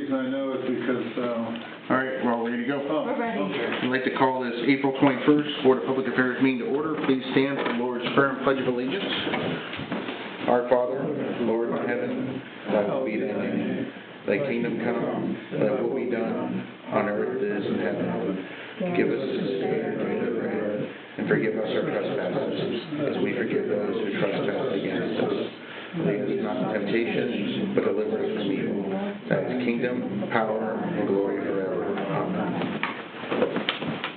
reason I know is because, All right, we're all ready to go. We're ready. okay. I'd like to call this April 21st Board of Public Affairs meeting to order. Please stand for the Lord's Prayer and Pledge of Allegiance. Our Father, Lord in heaven, thy will be thy name. Thy kingdom come, thy will be done, on earth as in heaven. Give us this day our daily bread, and forgive us our trespasses, as we forgive those who trespass against us. Lead us not into temptation, but deliver us from evil. Thy is kingdom, power, and glory forever. Amen.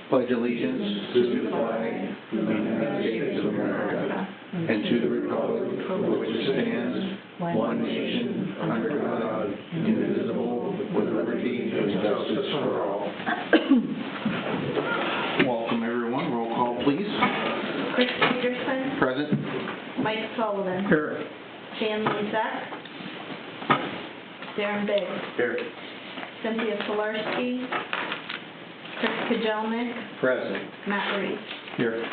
Pledge allegiance to the flag of the United States of America, and to the republic for which it stands, one nation, under God, indivisible, with liberty and justice for all. Welcome, everyone. Roll call, please. Chris Peterson. Present. Mike Sullivan. Here. Dan Lezak. Darren Biggs. Here. Cynthia Solarski. Chris Kajelnik. Present. Matt Reed. Here.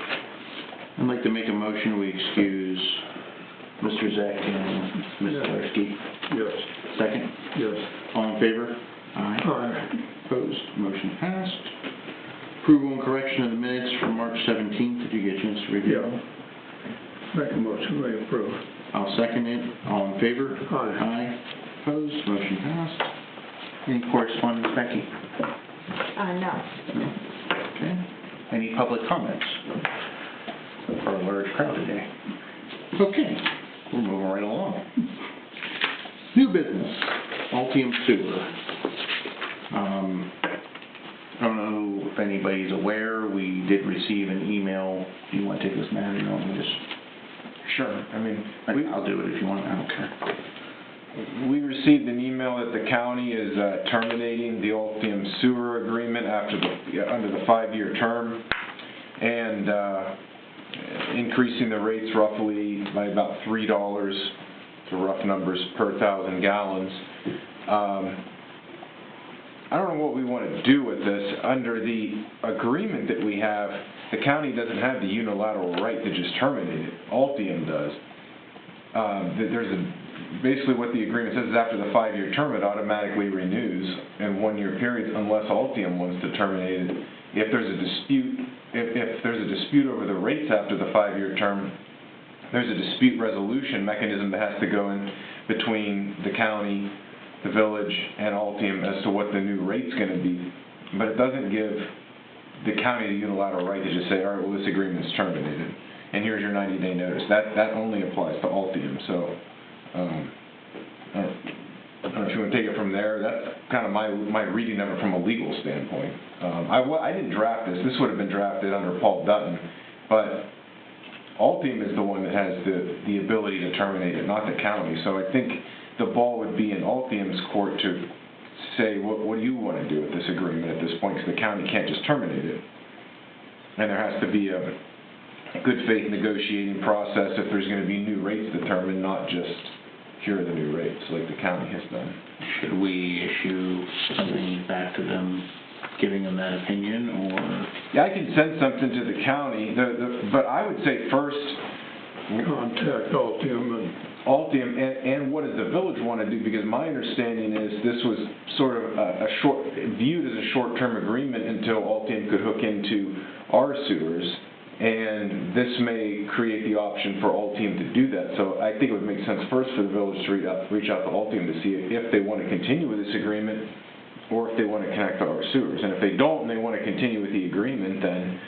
I'd like to make a motion we excuse Mr. Zach and Ms. Solarski. Yes. Second. Yes. All in favor? Aye. Aye. Opposed? Motion passed. Approval and correction of the minutes from March 17th. Did you get a chance to review them? Make a motion, we approve. I'll second it. All in favor? Aye. Aye. Opposed? Motion passed. Any correspondence, Becky? No. No. Okay. Any public comments? For a large crowd today. Okay. We're moving right along. New business. Altium Sewer. I don't know if anybody's aware, we did receive an email. Do you want to take this, Matt, or you want me to just... Sure. I mean, I'll do it if you want. I don't care. we received an email that the county is terminating the Altium sewer agreement after under the 5-year term, and increasing the rates roughly by about $3, to rough numbers, per 1,000 gallons. I don't know what we want to do with this. Under the agreement that we have, the county doesn't have the unilateral right to just terminate it. Altium does. Basically what the agreement says is after the 5-year term, it automatically renews in 1-year periods unless Altium wants to terminate it. If there's a dispute, if there's a dispute over the rates after the 5-year term, there's a dispute resolution mechanism that has to go in between the county, the village, and Altium as to what the new rate's going to be. But it doesn't give the county the unilateral right to just say, all right, well, this agreement's terminated, and here's your 90-day notice. That only applies to Altium. So I don't know if you want to take it from there. That's kind of my reading of it from a legal standpoint. I didn't draft this. This would have been drafted under Paul Dutton, but Altium is the one that has the ability to terminate it, not the county. So I think the ball would be in Altium's court to say, what do you want to do with this agreement at this point, because the county can't just terminate it. And there has to be a good faith negotiating process if there's going to be new rates determined, not just here are the new rates like the county has done. Should we issue something back to them, giving them that opinion, or? Yeah, I can send something to the county, but I would say first, Contact Altium and what does the village want to do? Because my understanding is this was sort of viewed as a short-term agreement until Altium could hook into our sewers, and this may create the option for Altium to do that. So I think it would make sense first for the village to reach out to Altium to see if they want to continue with this agreement, or if they want to connect to our sewers. And if they don't and they want to continue with the agreement, then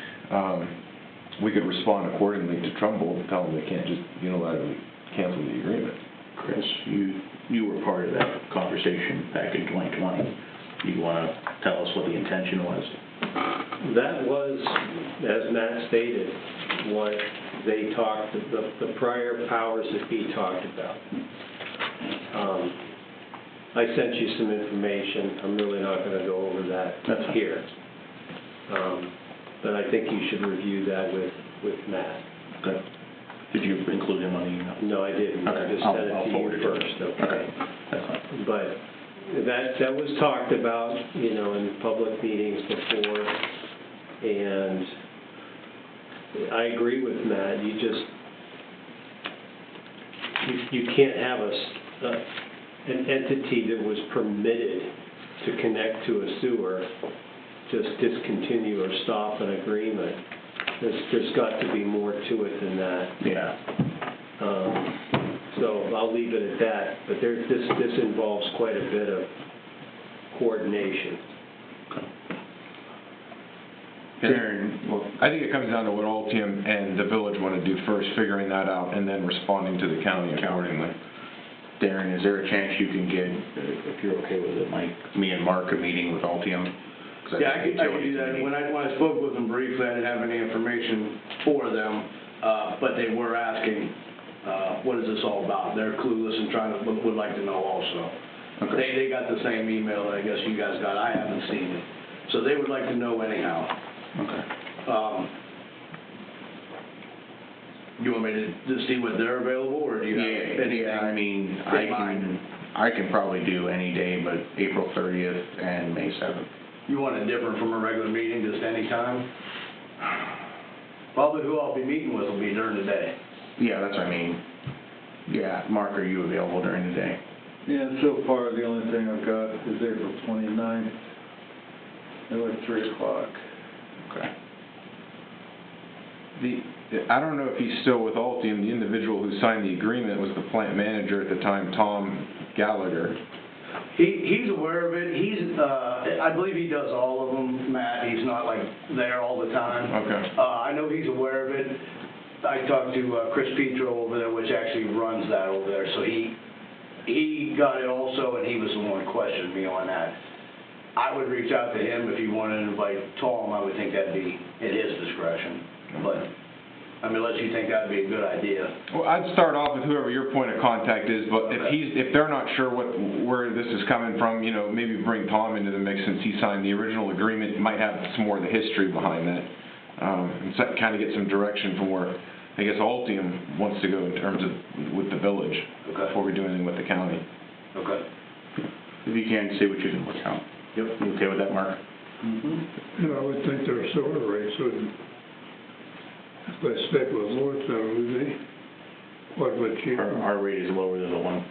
we could respond accordingly to Trumbull and tell them they can't just unilaterally cancel the agreement. Chris, you were part of that conversation back in 2020. Do you want to tell us what the intention was? That was, as Matt stated, what they talked, the prior powers that be talked about. I sent you some information. I'm really not going to go over that here. But I think you should review that with Matt. Okay. Did you include him on the email? No, I didn't. Okay. I just sent it to you first. Okay. That's fine. But that was talked about, in public meetings before, and I agree with Matt. You can't have an entity that was permitted to connect to a sewer, just discontinue or stop an agreement. There's got to be more to it than that. Yeah. So I'll leave it at that, but this involves quite a bit of coordination. Darren, Well, I think it comes down to what Altium and the village want to do first, figuring that out, and then responding to the county accordingly. Darren, is there a chance you can get, if you're okay with it, Mike, me and Mark a meeting with Altium? 'Cause Yeah, I could do that. When I spoke with them briefly, I didn't have any information for them, but they were asking, what is this all about? They're clueless and would like to know also. Okay. They got the same email that I guess you guys got. I haven't seen it. So they would like to know anyhow. Okay. You want me to see what they're available, or do you have anything? Yeah, I mean, in mind? I can probably do any day, but April 30th and May 7th. You want it different from a regular meeting, just any time? Probably who I'll be meeting with will be during the day. Yeah, that's what I mean. Yeah, Mark, are you available during the day? Yeah, so far, the only thing I've got is April 29th, at 3 o'clock. Okay. I don't know if he's still with Altium. The individual who signed the agreement was the plant manager at the time, Tom Gallagher. He's aware of it. I believe he does all of them, Matt. He's not like there all the time. Okay. I know he's aware of it. I talked to Chris Petro over there, which actually runs that over there. So he got it also, and he was the one questioning me on that. I would reach out to him if you wanted to invite Tom. I would think that'd be at his discretion. But I mean, unless you think that'd be a good idea. Well, I'd start off with whoever your point of contact is, but if they're not sure where this is coming from, you know, maybe bring Tom into the mix since he signed the original agreement. You might have some more of the history behind that, and kind of get some direction from where I guess Altium wants to go in terms of with the village before we do anything with the county. Okay. If you can, say what you can work out. Yep. You okay with that, Mark? And I would think their sewer rates would, if they stick with Lordstown, would be quite a bit cheaper. Our rate is lower than the one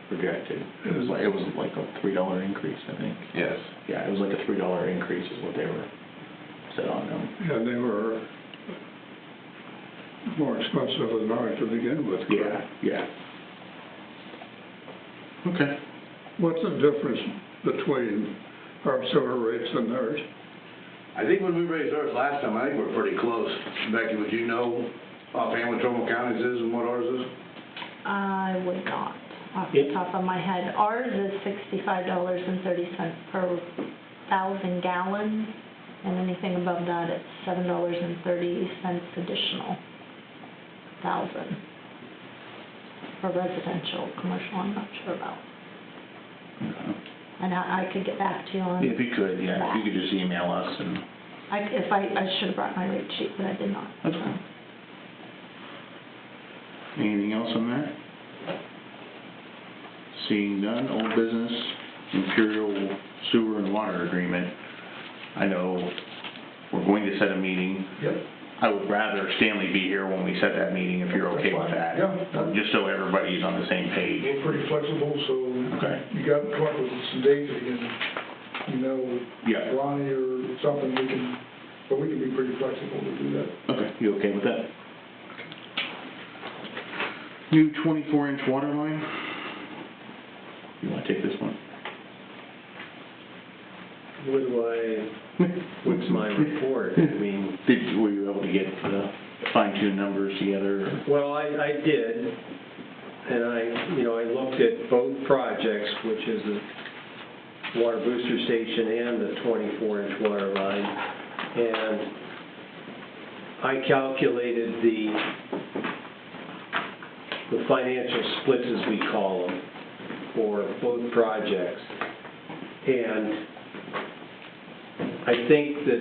projected. It was like a $3 increase, I think. Yes. Yeah, it was like a $3 increase is what they were set on them. Yeah, they were more expensive than ours to begin with. correct? Yeah. Okay. What's the difference between our sewer rates and theirs? I think when we raised ours last time, I think we're pretty close. Becky, would you know offhand what Trumbull County's is and what ours is? I would not, off the top of my head. Ours is $65.30 per 1,000 gallons, and anything above that, it's $7.30 additional 1,000 for residential. Commercial, I'm not sure about. Okay. And I could get back to you on If you could, yeah, if that. you could just email us and. I should have brought my rate sheet, but I did not. That's fine. Anything else on that? Seeing none, old business, Imperial Sewer and Water Agreement. I know we're going to set a meeting. Yep. I would rather Stanley be here when we set that meeting if you're okay with that. Yeah. Just so everybody's on the same page. We're pretty flexible, so Okay. you got to come up with some dates that you can, Yeah. Ronnie or something, but we can be pretty flexible to do that. Okay, you okay with that? New 24-inch water line? You want to take this one? What's my report? I mean, Were you able to get fine-tune numbers together? Or? well, I did, and I looked at both projects, which is the water booster station and the 24-inch water line, and I calculated the financial splits, as we call them, for both projects, and I think that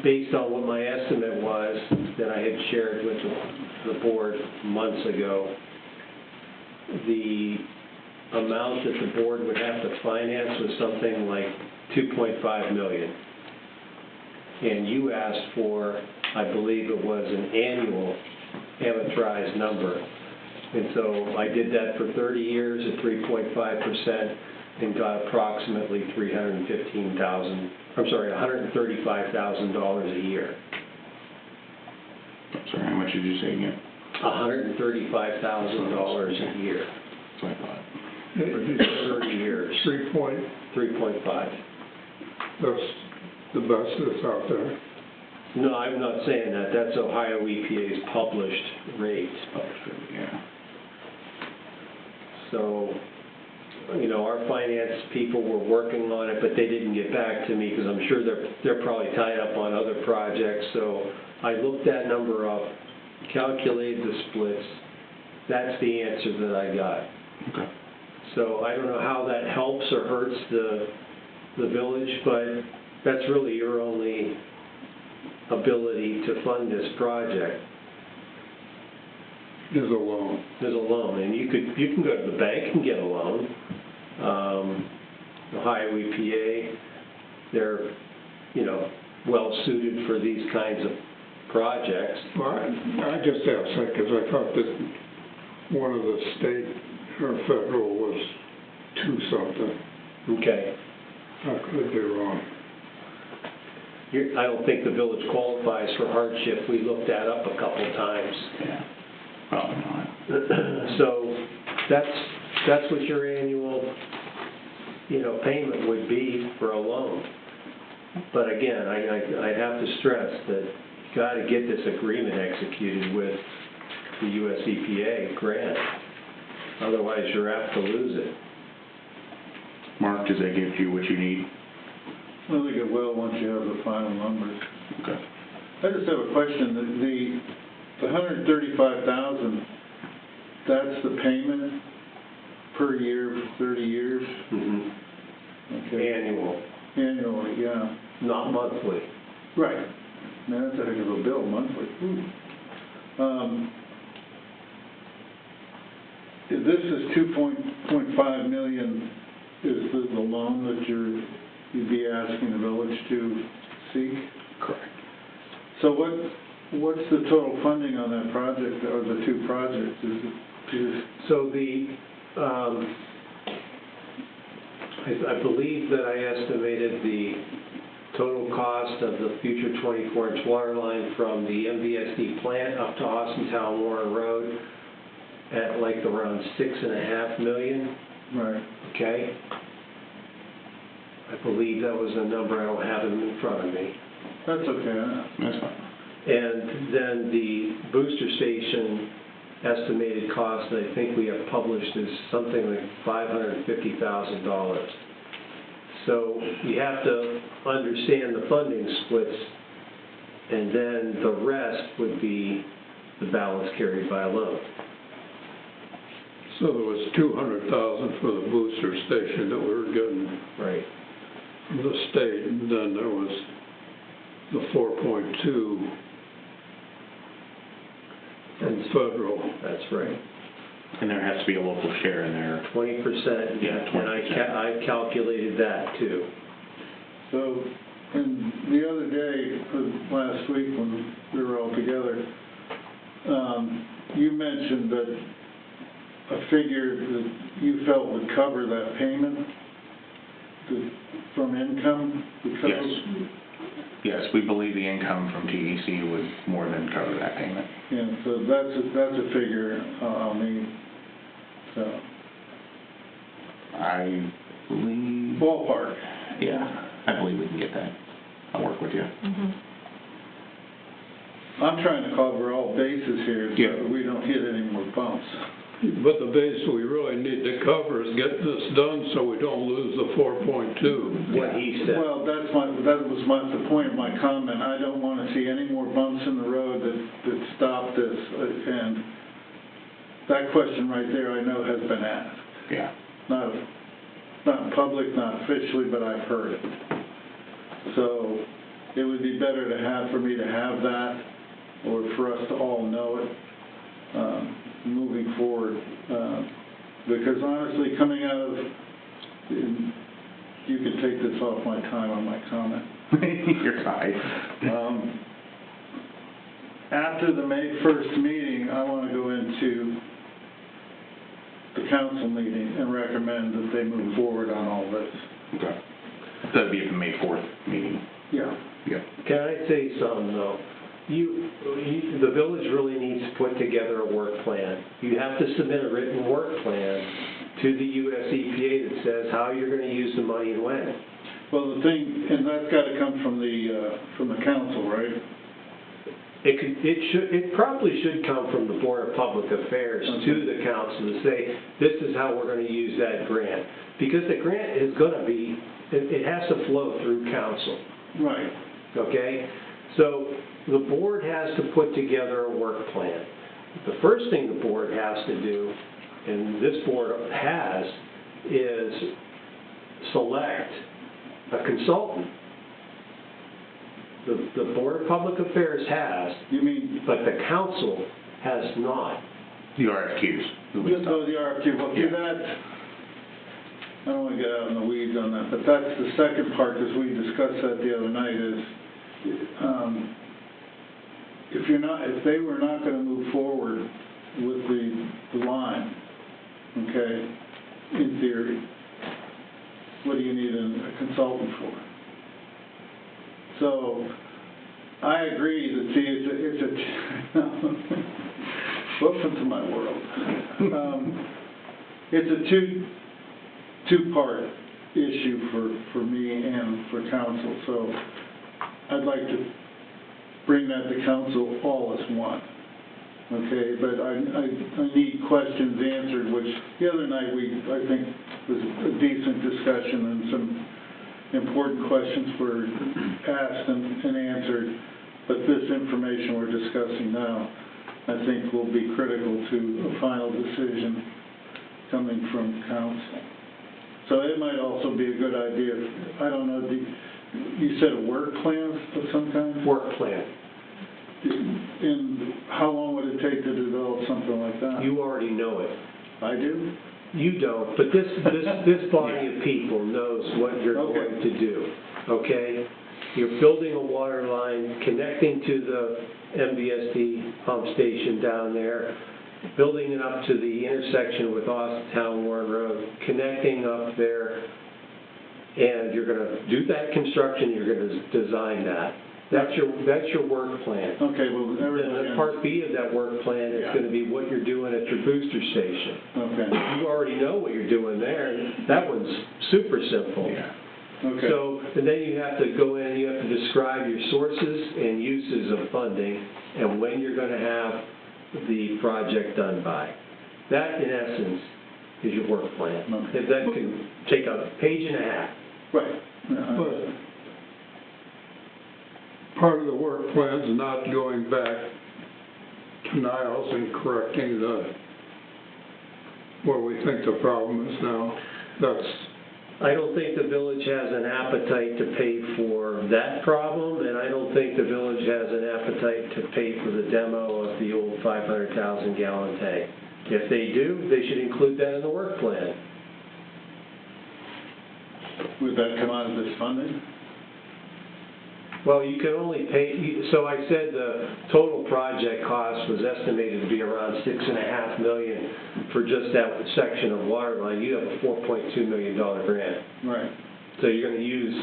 based on what my estimate was that I had shared with the board months ago, the amount that the board would have to finance was something like $2.5 million. And you asked for, I believe it was an annual amortized number. And so I did that for 30 years at 3.5%. and got approximately $135,000 a year. Sorry, how much did you say again? $135,000 a year That's what I thought. for 30 years. 3.5. That's the best that's out there. No, I'm not saying that. That's Ohio EPA's published rate. Yeah. So, you know, our finance people were working on it, but they didn't get back to me because I'm sure they're probably tied up on other projects. So I looked that number up, calculated the splits. That's the answer that I got. Okay. So I don't know how that helps or hurts the village, but that's really your only ability to fund this project. Is a loan. There's a loan, and you can go to the bank and get a loan. Ohio EPA, they're, you know, well suited for these kinds of projects. Well, I just asked that because I thought that one of the state or federal was 2 something. Okay. I could be wrong. I don't think the village qualifies for hardship. We looked that up a couple times. Yeah. Probably not. So that's what your annual, you know, payment would be for a loan. But again, I have to stress that you got to get this agreement executed with the US EPA grant. Otherwise, you're apt to lose it. Mark, does that give you what you need? I think it will once you have the final numbers. Okay. I just have a question. The $135,000, that's the payment per year for 30 years? Mm-hmm. Okay. Annual, Annually, yeah. not monthly. Right. Man, that's a heck of a bill monthly. This is 2.5 million is the loan that you'd be asking the village to seek? Correct. So what's the total funding on that project, or the 2 projects? So I believe that I estimated the total cost of the future 24-inch water line from the MVSD plant up to Austintown Warren Road at like around $6.5 million. Right. Okay? I believe that was the number. I don't have them in front of me. That's okay. That's fine. And then the booster station estimated cost that I think we have published is something like $550,000. So you have to understand the funding splits, and then the rest would be the balance carried by a loan. So there was 200,000 for the booster station that we were getting Right. from the state, and then there was the 4.2 from federal. That's right. And there has to be a local share in there. 20%. Yeah, 20%. And I calculated that too. So, and the other day, last week when we were all together, you mentioned that a figure that you felt would cover that payment from income? Yes. Yes, we believe the income from TEC would more than cover that payment. Yeah, so that's a figure I'll need. So, I believe... ballpark. Yeah, I believe we can get that. I'll work with you. Mm-hmm. I'm trying to cover all bases here so Yeah. that we don't hit any more bumps. But the base we really need to cover is get this done so we don't lose the 4.2. What he said. Well, that was the point of my comment. I don't want to see any more bumps in the road that stop this. And that question right there I know has been asked. Yeah. Not in public, not officially, but I've heard it. So it would be better for me to have that, or for us to all know it moving forward. Because honestly, coming out of, you can take this off my time on my comment. You're fine. After the May 1st meeting, I want to go into the the council meeting and recommend that they move forward on all this. Okay. That'd be at the May 4th meeting. Yeah. Yeah. Can I say something, though? The village really needs to put together a work plan. You have to submit a written work plan to the US EPA that says how you're going to use the money and when. Well, the thing, and that's got to come from the council, right? It probably should come from the Board of Public Affairs to the council to say, this is how we're going to use that grant. Because the grant is going to be, it has to flow through council. Right. Okay? So the board has to put together a work plan. The first thing the board has to do, and this board has, is select a consultant. The Board of Public Affairs has, You mean, but the council has not. The RFQs. just go to the RFQ, well, see Yeah. that, I don't want to get out in the weeds on that, but that's the second part, because we discussed that the other night, is if they were not going to move forward with the line, okay, in theory, what do you need a consultant for? So, I agree that, see, it's a welcome to my world. It's a two-part issue for me and for council, so I'd like to bring that to council all as one, okay? But I need questions answered, which the other night I think was a decent discussion, and some important questions were asked and answered, but this information we're discussing now, I think will be critical to a final decision coming from council. So it might also be a good idea, I don't know, you said a work plan of some kind? Work plan. And how long would it take to develop something like that? You already know it. I do? You don't, but this body of people knows what you're Okay. going to do, okay? You're building a water line, connecting to the MVSD pump station down there, building it up to the intersection with Lordstown Warren Road, connecting up there, and you're going to do that construction, you're going to design that. That's your work plan. Okay, well, Then everybody... the part B of that work plan is Yeah. going to be what you're doing at your booster station. Okay, You already know what you're doing there. That one's super simple. Yeah. okay. So, and then you have to go in, you have to describe your sources and uses of funding and when you're going to have the project done by. That, in essence, is your work plan. Okay. And that can take a page and a half. Right. Yeah, I But understand. part of the work plan is not going back to Niles and correcting where we think the problem is now. That's, I don't think the village has an appetite to pay for that problem, and I don't think the village has an appetite to pay for the demo of the old 500,000 gallon tank. If they do, they should include that in the work plan. Would that come out of this funding? Well, you can only pay, so I said the total project cost was estimated to be around $6.5 million for just that section of water line. You have a $4.2 million grant. Right. So you're going to use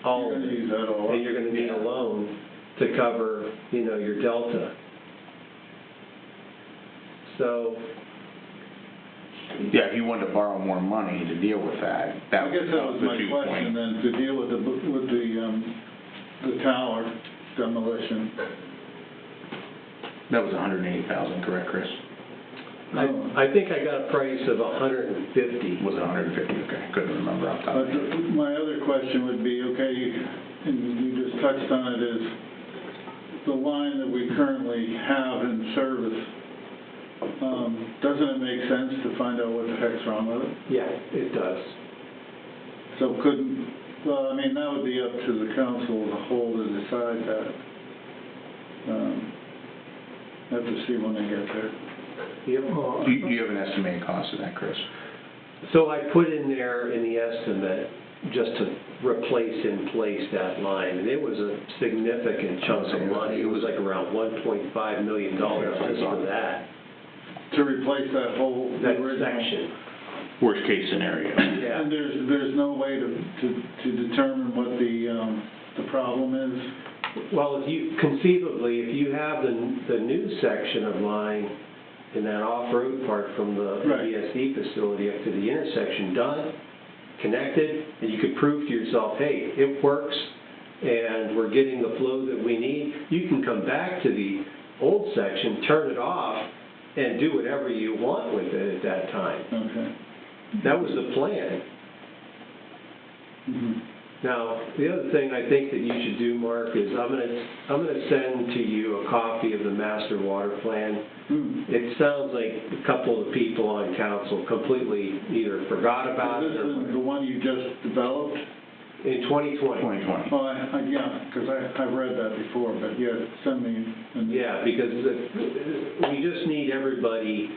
all You're of going to it. use that all up. And you're going to need a loan to cover, your delta. So, Yeah, if you wanted to borrow more money to deal with that, I guess that was the my question then, to deal with the tower demolition. That was $180,000, correct, Chris? I think I got a price of $150. Was it $150? Okay, couldn't remember off the top of my head. My other question would be, okay, and you just touched on it, is the line that we currently have in service, doesn't it make sense to find out what the heck's wrong with it? Yeah, it does. So well, I mean, that would be up to the council as a whole to decide that. Have to see when they get there. Yep. Do you have an estimated cost of that, Chris? So I put in there in the estimate just to replace in place that line, and it was a significant chunk of money. It was like around $1.5 million just for that To replace that whole section. original. worst-case scenario. Yeah. And there's no way to determine what the problem is? Well, conceivably, if you have the new section of line in that off-road part from the Right. BSD facility up to the intersection done, connected, and you could prove to yourself, hey, it works, and we're getting the flow that we need, you can come back to the old section, turn it off, and do whatever you want with it at that time. Okay. That was the plan. Mhm. Now, the other thing I think that you should do, Mark, is I'm gonna send to you a copy of the master water plan. It sounds like a couple of the people on council completely either forgot about This it or is the one you just developed? in 2020. 2020. Oh, yeah, because I've read that before, but yeah, send me. Yeah, because we just need everybody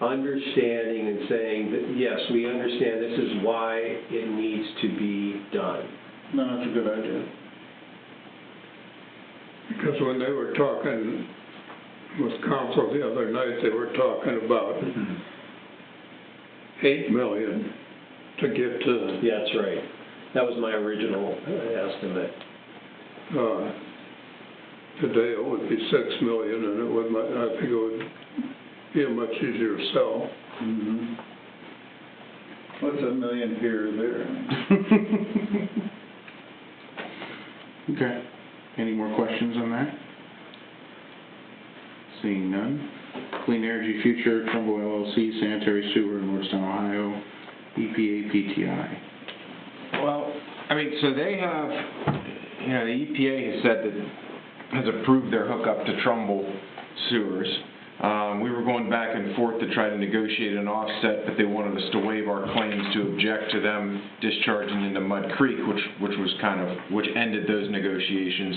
understanding and saying that, yes, we understand this is why it needs to be done. No, that's a good idea. Because when they were talking with council the other night, they were talking about $8 million to get to, Yeah, that's right. That was my original estimate. today it would be $6 million, and it would, I think it would be a much easier sell. Mhm. What's $1 million here or there? Okay. Any more questions on that? Seeing none. Clean Energy Future, Trumbull LLC, Sanitary Sewer in Lordstown, Ohio, EPA, PTI. Well, I mean, so they have, you know, the EPA has said that, has approved their hookup to Trumbull sewers. We were going back and forth to try to negotiate an offset, but they wanted us to waive our claims to object to them discharging into Mud Creek, which ended those negotiations.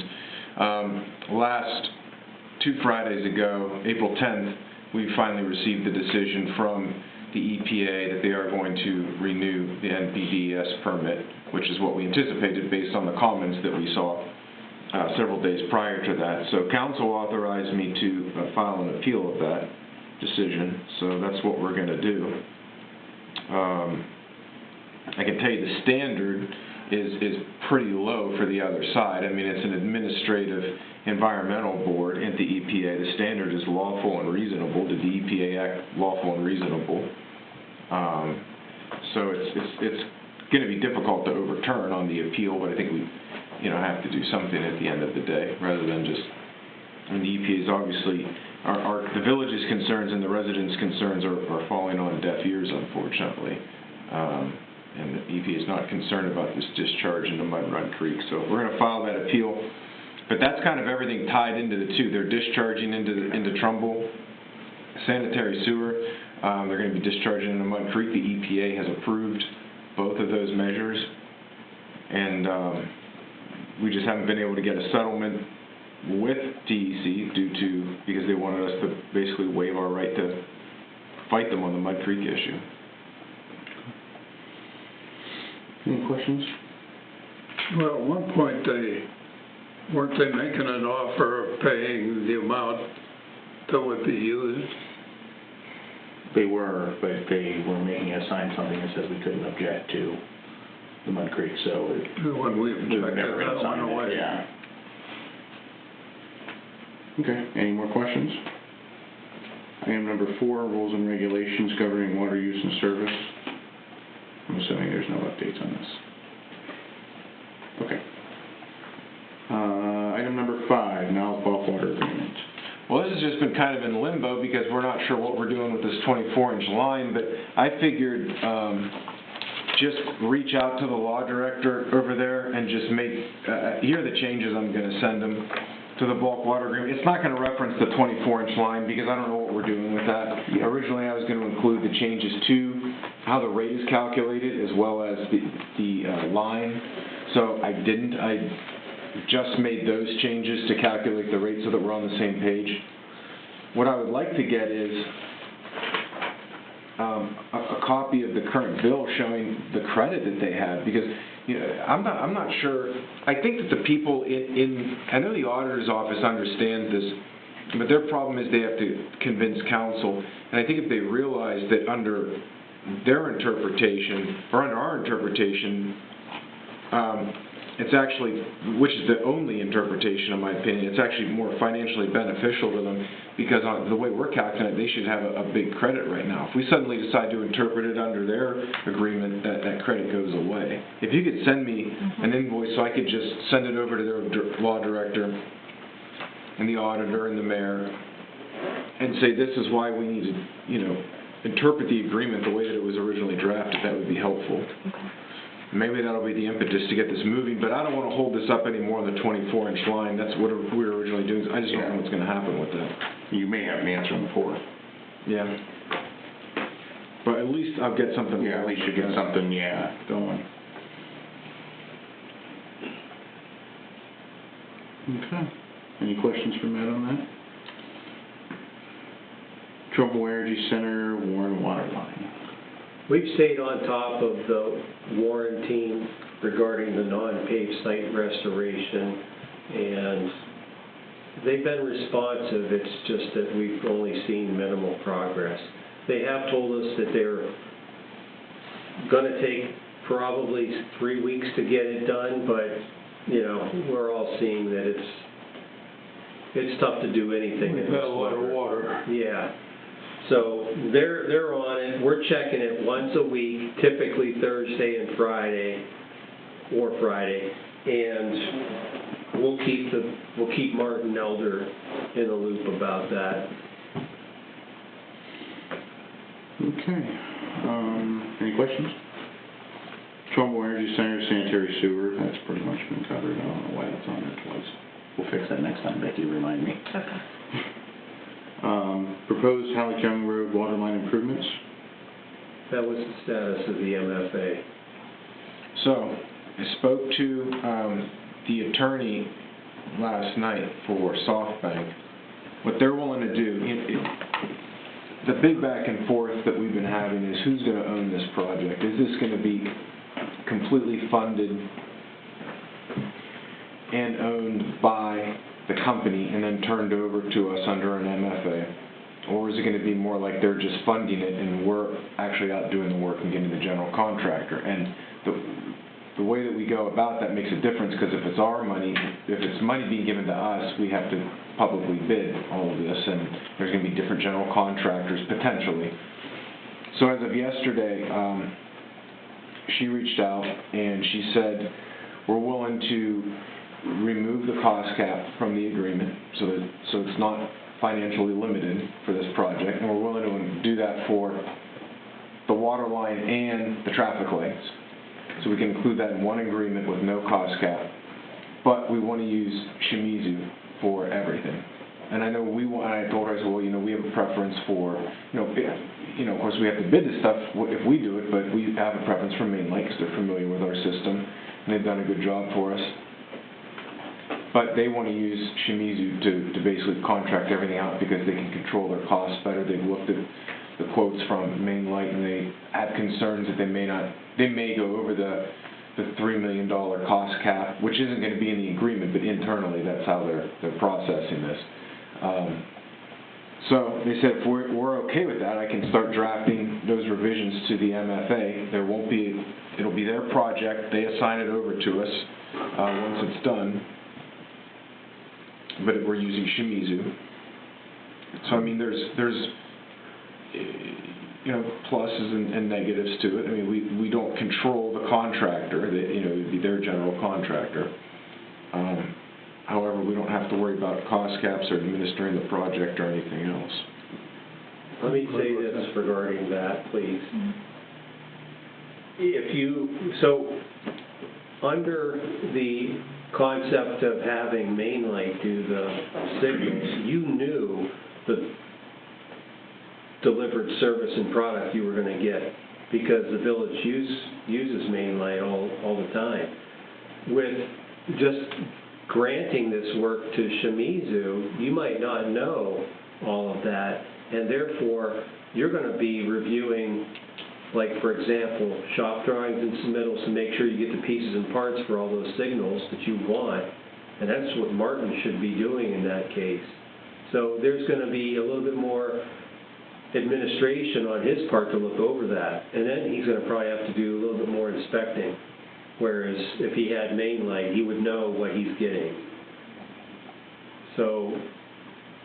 Last 2 Fridays ago, April 10th, we finally received the decision from the EPA that they are going to renew the NPDES permit, which is what we anticipated based on the comments that we saw several days prior to that. So council authorized me to file an appeal of that decision, so that's what we're going to do. I can tell you the standard is pretty low for the other side. I mean, it's an administrative environmental board at the EPA. The standard is lawful and reasonable. Did the EPA act lawful and reasonable? So it's going to be difficult to overturn on the appeal, but I think we have to do something at the end of the day, rather than just, I mean, the EPA is obviously, the village's concerns and the residents' concerns are falling on deaf ears, unfortunately. And the EPA is not concerned about this discharge into Mud Run Creek. So we're going to file that appeal. But that's kind of everything tied into the two. They're discharging into Trumbull sanitary sewer. They're going to be discharging into Mud Creek. The EPA has approved both of those measures. And we just haven't been able to get a settlement with DEC because they wanted us to basically waive our right to fight them on the Mud Creek issue. Any questions? Well, at one point, weren't they making an offer of paying the amount that would be used? They were, but they were making us sign something that says we couldn't object to the Mud Creek, so When we we were objected, never going to that sign went away. it, yeah. Okay, any more questions? Item number 4, rules and regulations governing water use and service. I'm assuming there's no updates on this. Okay. Item number 5, Niles Bulk Water Agreement. Well, this has just been kind of in limbo because we're not sure what we're doing with this 24-inch line, but I figured just reach out to the law director over there and just here are the changes I'm going to send them to the bulk water agreement. It's not going to reference the 24-inch line because I don't know what we're doing with that. Originally, I was going to include the changes to how the rate is calculated as well as the line. So I didn't. I just made those changes to calculate the rate so that we're on the same page. What I would like to get is a copy of the current bill showing the credit that they have, because I'm not sure. I think that the people I know the auditor's office understands this, but their problem is they have to convince council. And I think if they realize that under their interpretation, or under our interpretation, it's actually, which is the only interpretation in my opinion, it's actually more financially beneficial to them, because on the way we're calculating it, they should have a big credit right now. If we suddenly decide to interpret it under their agreement, that credit goes away. If you could send me an invoice so I could just send it over to their law director and the auditor and the mayor and say, this is why we need to, interpret the agreement the way that it was originally drafted, that would be helpful. Maybe that'll be the impetus to get this moving, but I don't want to hold this up anymore on the 24-inch line. That's what we were originally doing. I just don't know what's going to happen with that. You may have an answer on the 4th. Yeah. But at least I'll get something. Yeah, at least you get something, going. Okay. Any questions for Matt on that? Trumbull Energy Center, Warren Water Line. We've stayed on top of the Warren team regarding the non-paved site restoration, and they've been responsive. It's just that we've only seen minimal progress. They have told us that they're going to take probably 3 weeks to get it done, but, we're all seeing that it's tough to do anything. We've had a lot of water. Yeah. So they're on it. We're checking it once a week, typically Thursday and Friday, and we'll keep Martin Elder in the loop about that. Okay. Any questions? Trumbull Energy Center, sanitary sewer, that's pretty much been covered. I don't know why that's on there twice. We'll fix that next time, Becky, remind me. Okay. Proposed Halley County Road water line improvements. That was the status of the MFA. So, I spoke to the attorney last night for SoftBank. What they're willing to do, the big back and forth that we've been having is who's going to own this project? Is this going to be completely funded and owned by the company and then turned over to us under an MFA? Or is it going to be more like they're just funding it and we're actually out doing the work and getting the general contractor? And the way that we go about that makes a difference, because if it's our money, if it's money being given to us, we have to publicly bid all of this, and there's going to be different general contractors potentially. So as of yesterday, she reached out and she said, we're willing to remove the cost cap from the agreement so it's not financially limited for this project, and we're willing to do that for the water line and the traffic lights. So we can include that in one agreement with no cost cap, but we want to use Shimizu for everything. And I know I told her, I said, well, we have a preference for, of course we have to bid this stuff if we do it, but we have a preference for Main Lake because they're familiar with our system and they've done a good job for us. But they want to use Shimizu to basically contract everything out because they can control their costs better. They've looked at the quotes from Main Light and they have concerns that they may go over the $3 million cost cap, which isn't going to be in the agreement, but internally that's how they're processing this. So they said if we're okay with that, I can start drafting those revisions to the MFA. It'll be their project. They assign it over to us once it's done. But we're using Shimizu. So I mean, there's pluses and negatives to it. I mean, we don't control the contractor. It would be their general contractor. However, we don't have to worry about cost caps or administering the project or anything else. Let me say this regarding that, please. Under the concept of having Main Light do the signals, you knew the delivered service and product you were going to get because the village uses Main Light all the time. With just granting this work to Shimizu, you might not know all of that, and therefore you're going to be reviewing, like for example, shop drawings and submittals to make sure you get the pieces and parts for all those signals that you want, and that's what Martin should be doing in that case. So there's going to be a little bit more administration on his part to look over that. And then he's gonna probably have to do a little bit more inspecting. Whereas if he had main light, he would know what he's getting. So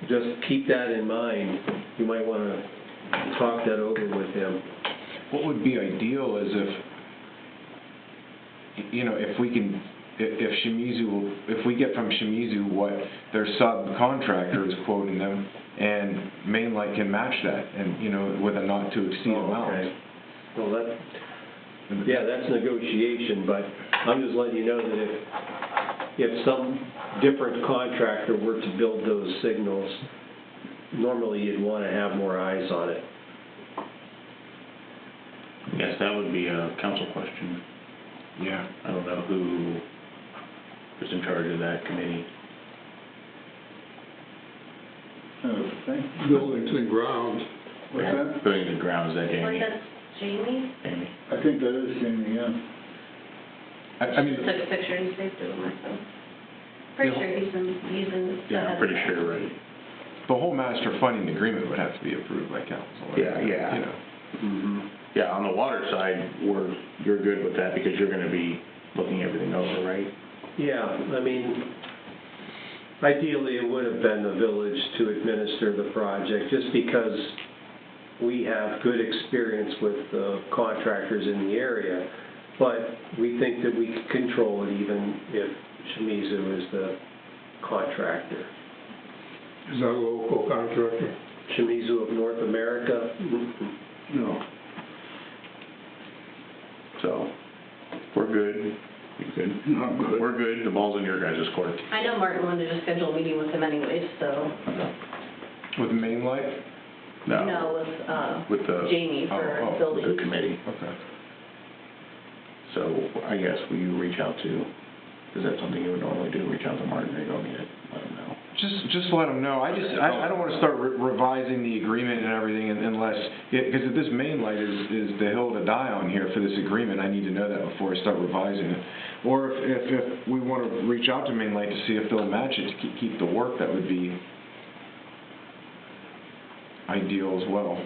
just keep that in mind. You might wanna talk that over with him. What would be ideal is if, you know, if we can, if Shimizu, if we get from Shimizu what their subcontractor is quoting them, and Mainlight can match that, and, you know, with a not to exceed amount. Okay. Well, yeah, that's negotiation, but I'm just letting you know that if some different contractor were to build those signals, normally you'd want to have more eyes on it. Yes, that would be a council question. Yeah. I don't know who is in charge of that committee. Okay. Buildings and grounds. What's that? Building the grounds, that Like Jamie? that's Jamie? Jamie. I think that is Jamie, yeah. I mean, Just took a picture and saved it on my phone. Pretty sure he's been using. Yeah, I'm pretty sure, right. the whole master funding agreement would have to be approved by council. Yeah, yeah. You know. Mm-hmm. Yeah, on the water side, you're good with that because you're gonna be looking everything over, right? Yeah, I mean, ideally it would have been the village to administer the project, just because we have good experience with the contractors in the area, but we think that we can control it even if Shimizu is the contractor. Is that a local contractor? Shimizu of North America? No. So, we're good. You good? Not good. We're good. The ball's in your guys' court. I know Martin wanted to schedule a meeting with him anyways, so. With Mainlight? No, with With the, Jamie for oh, the buildings. committee. Okay. So, I guess, will you reach out to, is that something you would normally do? Reach out to Martin or you don't need it? Let him know. Just let them know. I don't want to start revising the agreement and everything unless, because if this Mainlight is the hill to die on here for this agreement, I need to know that before I start revising it. Or if we want to reach out to Mainlight to see if they'll match it to keep the work, that would be ideal as well.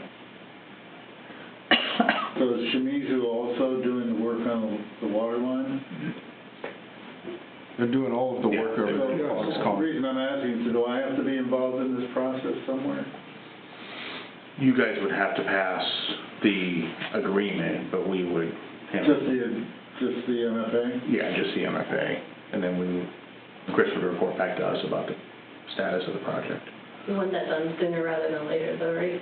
So is Shimizu also doing the work on the water line? They're doing all of the work over So, there. the reason I'm asking, so do I have to be involved in this process somewhere? You guys would have to pass the agreement, but we would handle Just the MFA? Yeah, just the MFA. And then Chris would report back to us about the status of the project. You want that done sooner rather than later though, right?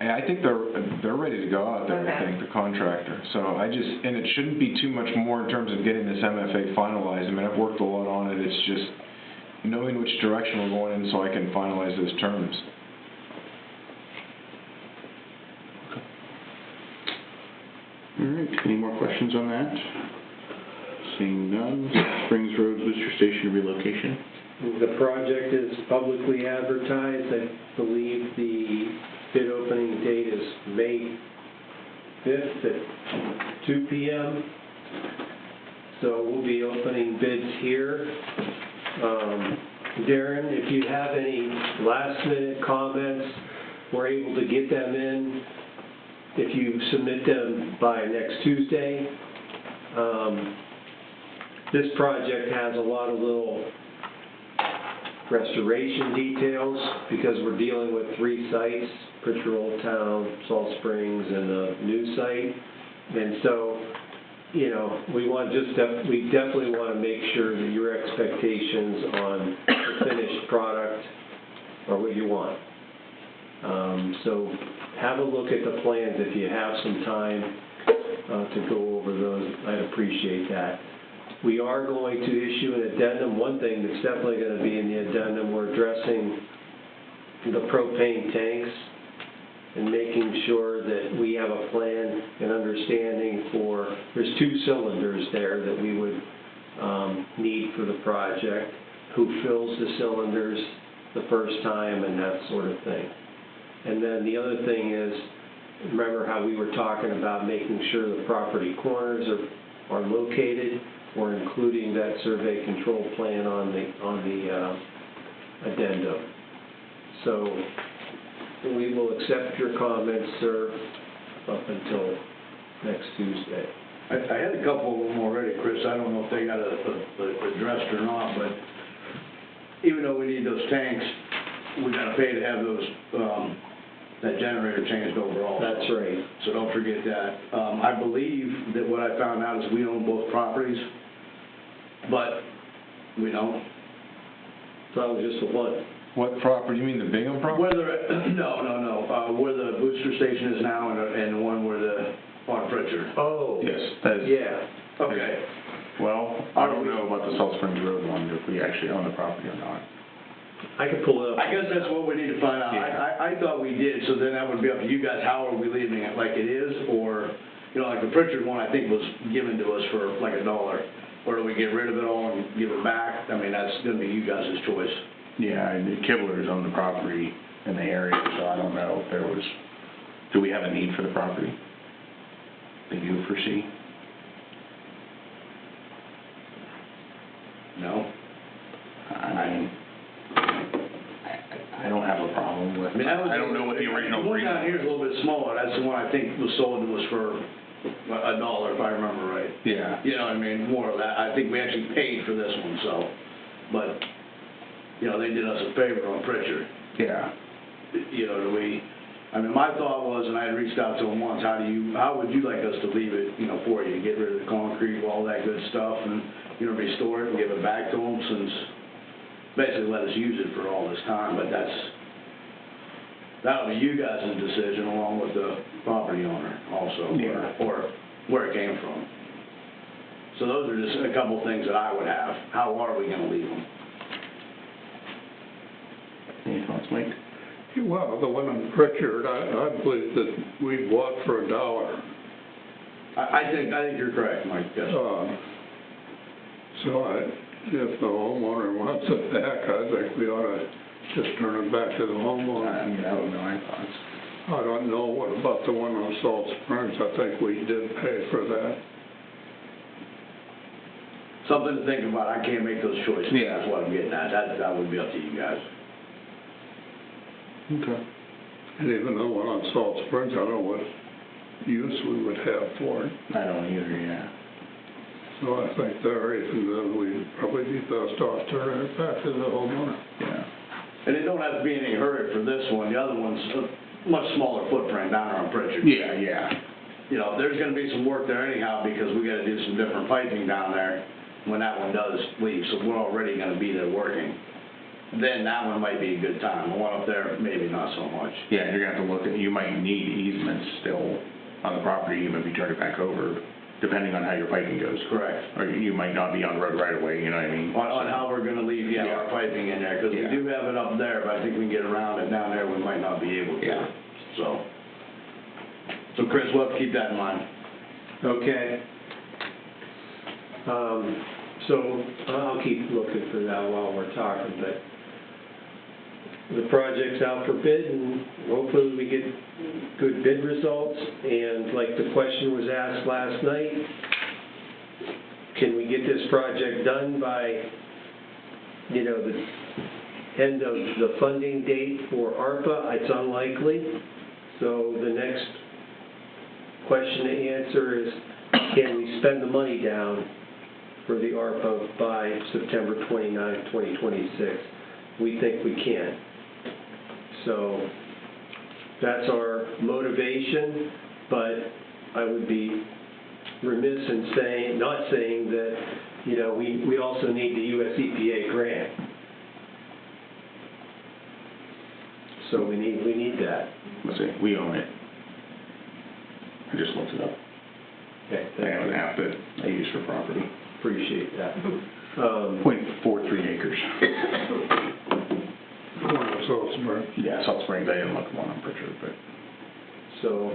I think they're ready to go out there, I Okay. think, the contractor. So and it shouldn't be too much more in terms of getting this MFA finalized. I mean, I've worked a lot on it. It's just knowing which direction we're going in so I can finalize those terms. All right, any more questions on that? Seeing none, Springs Road Booster Station relocation. The project is publicly advertised. I believe the bid opening date is May 5th at 2 p.m. So we'll be opening bids here. Darren, if you have any last minute comments, we're able to get them in if you submit them by next Tuesday. This project has a lot of little restoration details because we're dealing with 3 sites, Pritchard Old Town, Salt Springs, and a new site. And so, you know, we definitely want to make sure that your expectations on the finished product are what you want. So have a look at the plans if you have some time to go over those. I'd appreciate that. We are going to issue an addendum. One thing that's definitely going to be in the addendum, we're addressing the propane tanks and making sure that we have a plan and understanding for, there's 2 cylinders there that we would need for the project, who fills the cylinders the first time and that sort of thing. And then the other thing is, remember how we were talking about making sure the property corners are located? We're including that survey control plan on the addendum. So we will accept your comments, sir, up until next Tuesday. I had a couple of them already, Chris, I don't know if they got addressed or not, but even though we need those tanks, we gotta pay to have those, that generator changed over also. That's right. So don't forget that. I believe that what I found out is we own both properties, but we don't. That was just the one. What property, you mean the Bingham property? Where the, where the booster station is now and the one where the, on Pritchard. Oh. Yes, that is, Yeah. Okay. well, I don't know about the Salt Springs Road one, if we actually own the property or not. I can pull it up. I guess that's what we need to find out. I thought we did, so then that would be up to you guys. How are we leaving it, like it is, or, you know, like the Pritchard one, I think was given to us for like $1. Or do we get rid of it all and give it back? I mean, that's gonna be you guys' choice. Yeah, and the Kibblers own the property in the area, so I don't know if there was, do we have a need for the property? That you foresee? No? I don't have a problem with, I mean, that was. I don't know what the original The one down agreement here is a little bit smaller. That's the one I think was sold to us for $1, if I remember right. Yeah. You know what I mean, more of that. I think we actually paid for this one, so, but, you know, they did us a favor on Pritchard. Yeah. You know, I mean, my thought was, and I had reached out to them once, how would you like us to leave it, you know, for you? Get rid of the concrete, all that good stuff, and, you know, restore it and give it back to them, since, basically let us use it for all this time, but that'll be you guys' decision along with the property owner also, Yeah. or where it came from. So those are just a couple things that I would have. How are we gonna leave them? Any thoughts, Mike? Well, the one on Pritchard, I believe that we bought for $1. I think you're correct, Mike, yes. If the homeowner wants it back, I think we ought to just turn it back to the homeowner. I mean, I don't know my thoughts. I don't know what about the one on Salt Springs, I think we did pay for that. Something to think about. I can't make those choices. Yeah. That's what I'm getting at. That would be up to you guys. Okay. And even the one on Salt Springs, I don't know what use we would have for it. I don't either, yeah. So I think there, even then, we'd probably be best off turning it back to the homeowner. Yeah. And it don't have to be any hurry for this one. The other one's a much smaller footprint down there on Pritchard. Yeah, yeah. You know, there's gonna be some work there anyhow, because we gotta do some different piping down there when that one does leave, so we're already gonna be there working. Then that one might be a good time. The one up there, maybe not so much. Yeah, you're gonna have to look at, you might need easements still on the property, even if you turn it back over, depending on how your piping goes. Correct. Or you might not be on the road right away, you know what I mean? On how we're gonna leave, our piping in there, because we Yeah. do have it up there, but I think we can get around it down there, we might not be able to. Yeah. So Chris, we'll have to keep that in mind. Okay. So I'll keep looking for that while we're talking, but the project's out for bid, and hopefully we get good bid results. And like the question was asked last night, can we get this project done by, you know, the end of the funding date for ARPA? It's unlikely. So the next question to answer is, can we spend the money down for the ARPA by September 29, 2026? We think we can. So that's our motivation, but I would be remiss in not saying that, you know, we also need the US EPA grant. So we need that. Let's see, we own it. I just looked it up. Okay, They have an app that they use for property. appreciate that. 0.43 acres. One of Salt Springs. Yeah, Salt Springs, I didn't look at one on Pritchard, but. So,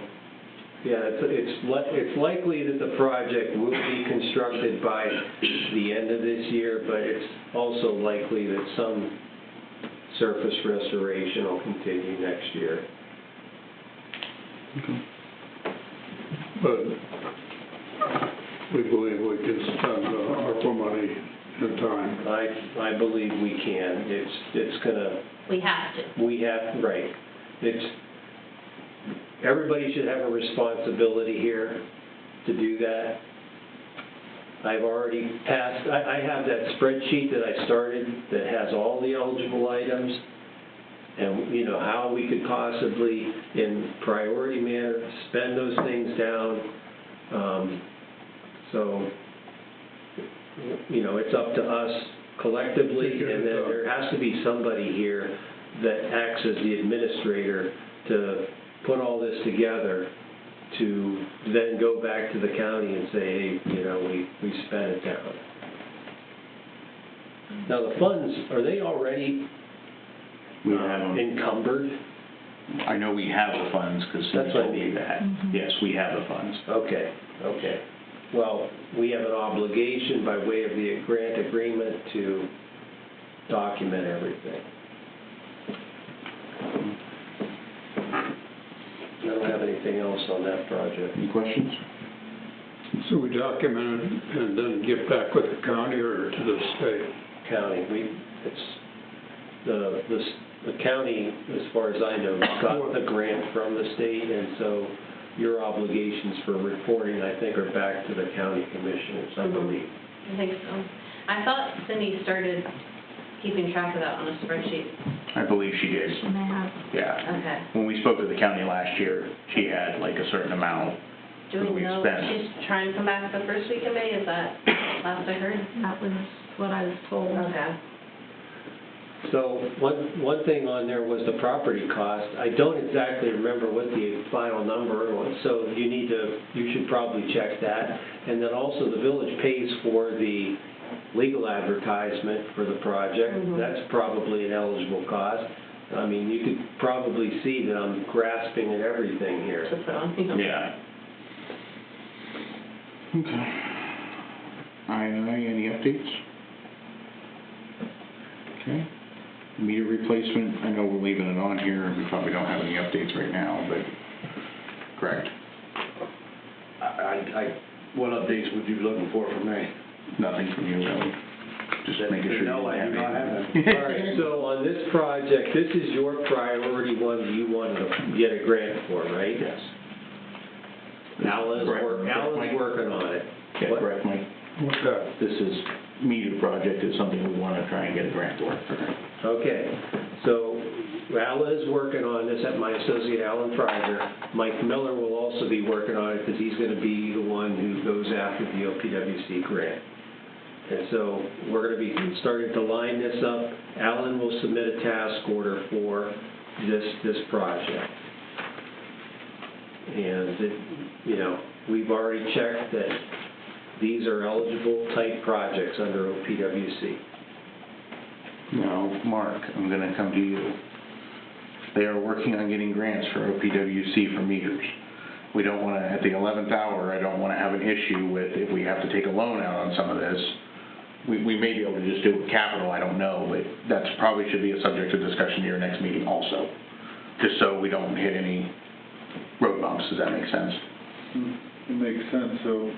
yeah, it's likely that the project will be constructed by the end of this year, but it's also likely that some surface restoration will continue next year. Okay. But we believe we can spend ARPA money in time. I believe we can. It's gonna, We have to. right. everybody should have a responsibility here to do that. I've already passed, I have that spreadsheet that I started that has all the eligible items and, you know, how we could possibly, in priority manner, spend those things down. So, you know, it's up to us collectively, and then there has to be somebody here that acts as the administrator to put all this together, to then go back to the county and say, hey, you know, we spent it down. Now, the funds, are they already We have them. encumbered? I know we have the funds, because That's what I told me mean. that. Yes, we have the funds. Okay, okay. Well, we have an obligation by way of the grant agreement to document everything. I don't have anything else on that project. Any questions? So we document it and then get back with the county or to the state? County, the county, as far as I know, got the grant from the state, and so your obligations for reporting, I think, are back to the county commissioners, I believe. I think so. I thought Cindy started keeping track of that on a spreadsheet. I believe she did. She may have. Yeah. Okay. When we spoke to the county last year, she had like a certain amount Do that we we know spent. she's trying to come back the first week of May? Is that last I heard? That was what I was told. Okay. So one thing on there was the property cost. I don't exactly remember what the final number was, so you should probably check that. And then also the village pays for the legal advertisement for the project. That's probably an eligible cost. I mean, you could probably see that I'm grasping at everything here. To put on, you know. Yeah. Okay. Any updates? Okay. Meter replacement, I know we're leaving it on here, we probably don't have any updates right now, but, correct? What updates would you be looking for from me? Nothing from you, really? Just making sure you No, I do not have any. that. All right, so on this project, this is your priority one that you wanted to get a grant for, right? Yes. Alan's Correct. working on it. Yeah, What? correct, Mike? What's that? This is, meter project is something we want to try and get a grant for. Okay, so Alan is working on this, at my associate Alan Freiser. Mike Miller will also be working on it because he's going to be the one who goes after the OPWC grant. And so we're going to be starting to line this up. Alan will submit a task order for this project. And, we've already checked that these are eligible type projects under OPWC. Now, Mark, I'm going to come to you. They are working on getting grants for OPWC for meters. We don't want to, at the 11th hour, I don't want to have an issue with if we have to take a loan out on some of this. We may be able to just do it with capital, I don't know, but that's probably should be a subject of discussion to your next meeting also, just so we don't hit any road bumps. Does that make sense? It makes sense, so,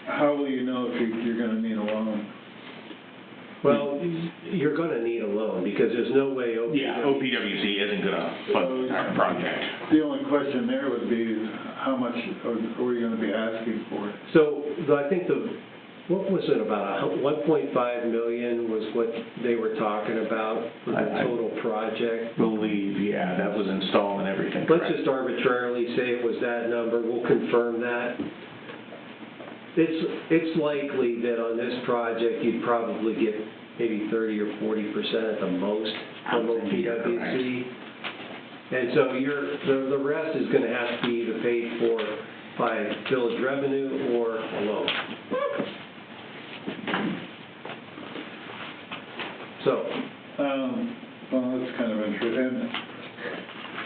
how will you know if you're gonna need a loan? Well, you're going to need a loan because there's no way OPWC isn't going to fund the entire project. The only question there would be, how much are we gonna be asking for? So I think what was it, about 1.5 million was what they were talking about for the I total project? Believe, yeah, that was installed and everything, Let's correct? just arbitrarily say it was that number. We'll confirm that. It's likely that on this project, you'd probably get maybe 30 or 40% at the most from OPWC. And so the rest is going to have to be either paid for by village revenue or a loan. So, Well, that's kind of interesting.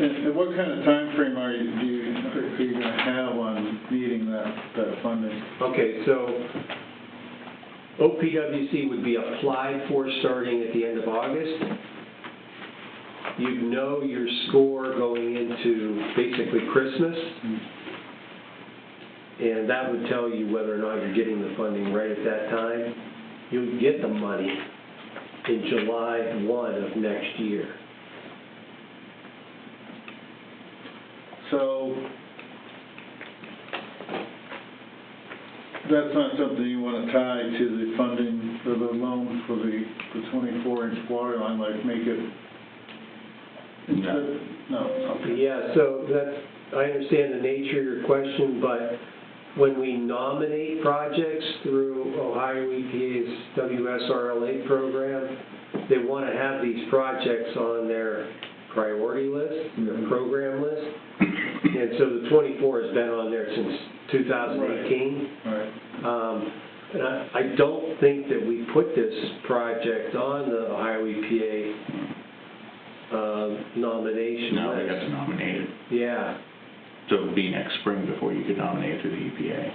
And what kind of time frame are you gonna have on needing that funding? okay, so OPWC would be applied for starting at the end of August. You'd know your score going into basically Christmas. And that would tell you whether or not you're getting the funding right at that time. You'll get the money in July 1 of next year. So, that's not something you want to tie to the funding for the loan for the 24-inch water line, like make it? No. No, okay. Yeah, so that's, I understand the nature of your question, but when we nominate projects through Ohio EPA's WSRLA program, they want to have these projects on their priority list, their program list. And so the 24 has been on there since 2018. Right. And I don't think that we put this project on the Ohio EPA nomination No, we list. have to nominate it. Yeah. So it would be next spring before you could nominate it through the EPA.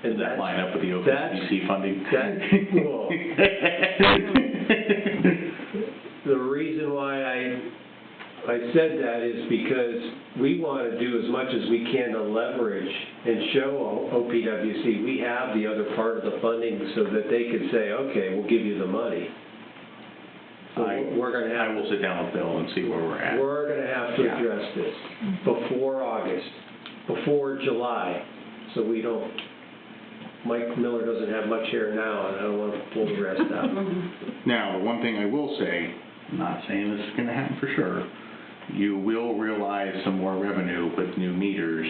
And Does that that's, line up with the OPCC funding? well, the reason why I said that is because we want to do as much as we can to leverage and show OPWC we have the other part of the funding so that they could say, okay, we'll give you the money. So we're going to I have, will sit down with Bill and see where we're at. we're going to have to Yeah. address this before August, before July, so we don't, Mike Miller doesn't have much hair now, and I don't want to pull the rest out. Now, the one thing I will say, I'm not saying this is going to happen for sure, you will realize some more revenue with new meters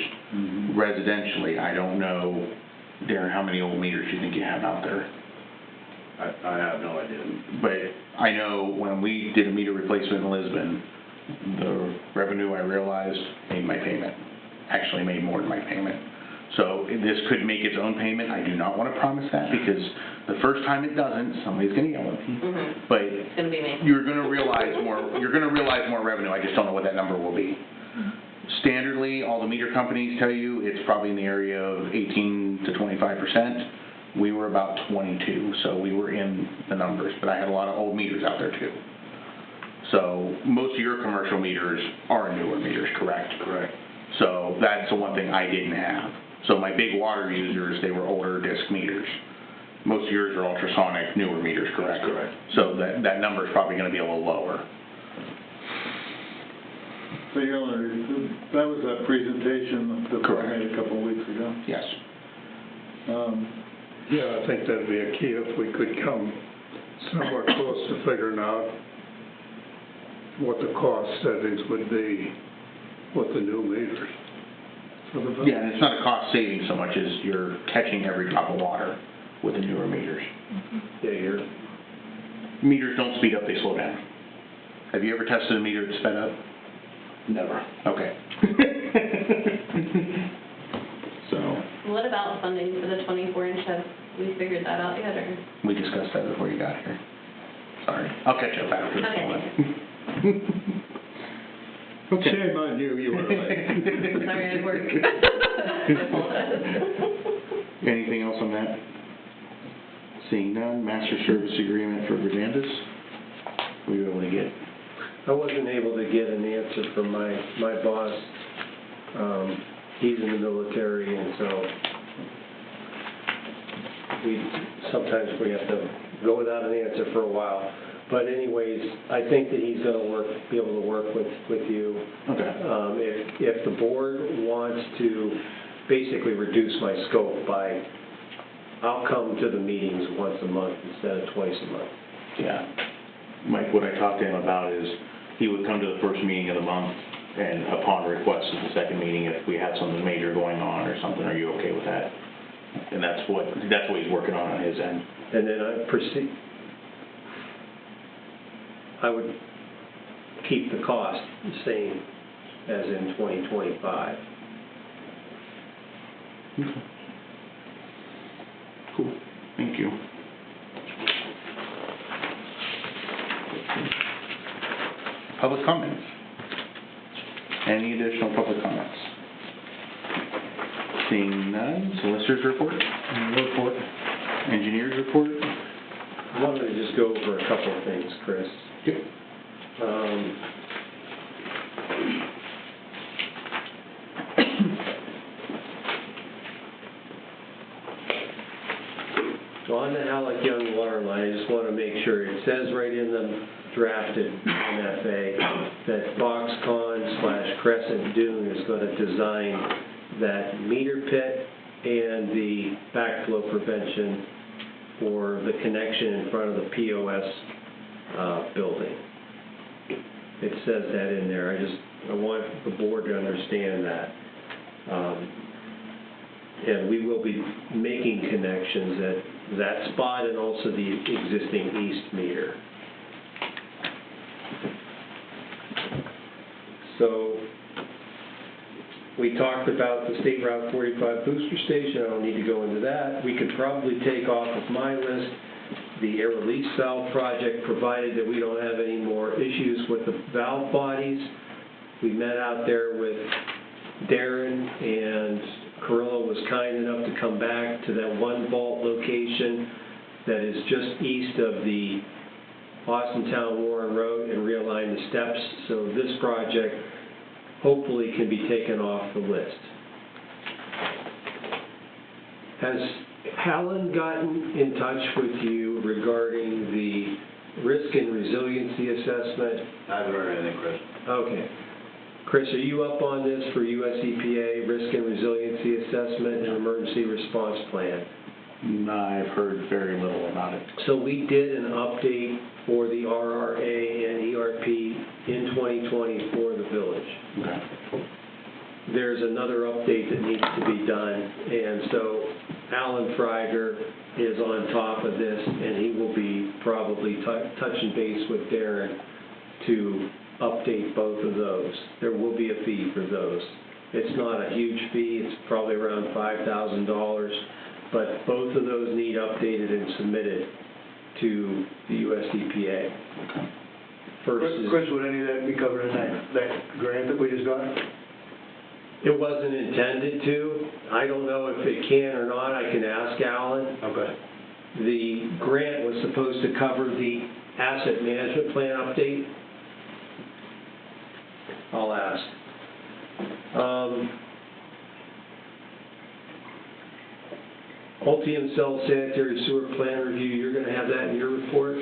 residentially. I don't know, Darren, how many old meters you think you have out there? I have no idea. But I know when we did a meter replacement in Lisbon, the revenue I realized made my payment, actually made more than my payment. So this could make its own payment. I do not want to promise that because the first time it doesn't, somebody's going to yell at me. But It's gonna be me. you're going to realize more. You're going to realize more revenue. I just don't know what that number will be. Standardly, all the meter companies tell you it's probably in the area of 18 to 25%. We were about 22, so we were in the numbers. But I had a lot of old meters out there too. So most of your commercial meters are newer meters, correct? Correct. So that's the one thing I didn't have. So my big water users, they were older disc meters. Most of yours are ultrasonic, newer meters, correct? That's correct. So that number is probably going to be a little lower. So you're only, that was that presentation that we Correct. made a couple of weeks ago. Yes. Yeah, I think that'd be a key if we could come somewhat close to figuring out what the cost settings would be with the new meters. for the village. Yeah, and it's not a cost saving so much as you're catching every drop of water with the newer meters. Yeah, you're, Meters don't speed up, they slow down. Have you ever tested a meter that sped up? Never. Okay. So, What about funding for the 24-inch? Have we figured that out yet, or? we discussed that before you got here. Sorry. I'll catch up after this one. Okay. Shame on you, you were late. Sorry, I work. I apologize. Anything else on that? Seeing none, master service agreement for Verdandis. Were you able to get? I wasn't able to get an answer from my boss. He's in the military, and so sometimes we have to go without an answer for a while. But anyways, I think that he's gonna be able to work with you. Okay. If the board wants to basically reduce my scope by, I'll come to the meetings once a month instead of twice a month. Yeah. Mike, what I talked to him about is he would come to the first meeting of the month, and upon request of the second meeting, if we had something major going on or something, are you okay with that? And that's what he's working on his end. And then I would keep the cost the same as in 2025. Okay. Cool. Thank you. Public comments. Any additional public comments? Seeing none, solicitors report? Report. Engineers report? I wanted to just go over a couple of things, Chris. Yep. So on the Halleck Young water line, I just want to make sure, it says right in drafted MFA that Foxconn/Crescent Dune is going to design that meter pit and the backflow prevention for the connection in front of the POS building. It says that in there. I want the board to understand that. And we will be making connections at that spot and also the existing east meter. So we talked about the State Route 45 booster station. I don't need to go into that. We could probably take off of my list the air release valve project, provided that we don't have any more issues with the valve bodies. We met out there with Darren, and Carrillo was kind enough to come back to that one vault location that is just east of the Austintown Warren Road and realign the steps. So this project hopefully can be taken off the list. Has Helen gotten in touch with you regarding the risk and resiliency assessment? I haven't heard anything, Chris. Okay. Chris, are you up on this for US EPA risk and resiliency assessment and emergency response plan? No, I've heard very little about it. So we did an update for the RRA and ERP in 2020 for the village. Okay. There's another update that needs to be done, and so Alan Freiger is on top of this, and he will be probably touching base with Darren to update both of those. There will be a fee for those. It's not a huge fee, it's probably around $5,000, but both of those need updated and submitted to the US EPA. Chris, would any of that be covered in that grant that we just got? It wasn't intended to. I don't know if it can or not. I can ask Alan. Okay. The grant was supposed to cover the asset management plan update. I'll ask. Ultium Cell Sanitary Sewer Plan Review, you're going to have that in your report?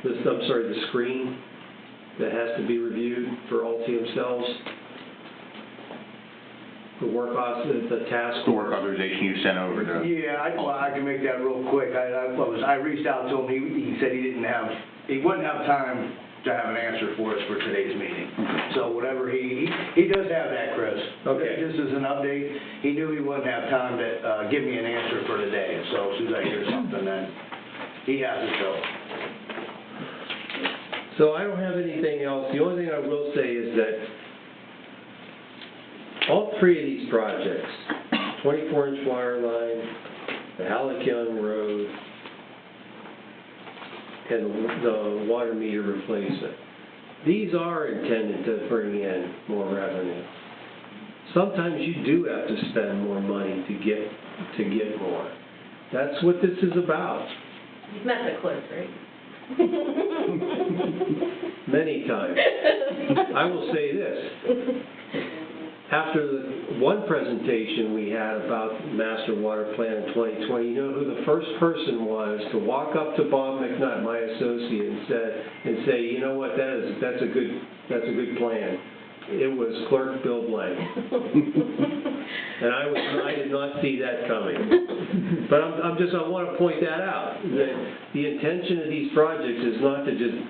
The screen that has to be reviewed for Ultium Cells? The the task The work authorization you sent over to... Yeah, I can make that real quick. I reached out to him. He said he wouldn't have time to have an answer for us for today's meeting. So whatever he does have that, Chris. Okay. Just as an update, he knew he wouldn't have time to give me an answer for today. So as soon as I hear something, then he has it. So I don't have anything else. The only thing I will say is that all three of these projects, 24-inch wire line, the Halleck-Young Road, and the water meter replacement, these are intended to bring in more revenue. Sometimes you do have to spend more money to get more. That's what this is about. You've met the clerk, right? Many times. I will say this. After the one presentation we had about Master Water Plan in 2020, you know who the first person was to walk up to Bob McNutt, my associate, and say, you know what, that's a good plan. It was Clerk Bill Blank. And I did not see that coming. But I want to point that out, that the intention of these projects is not to just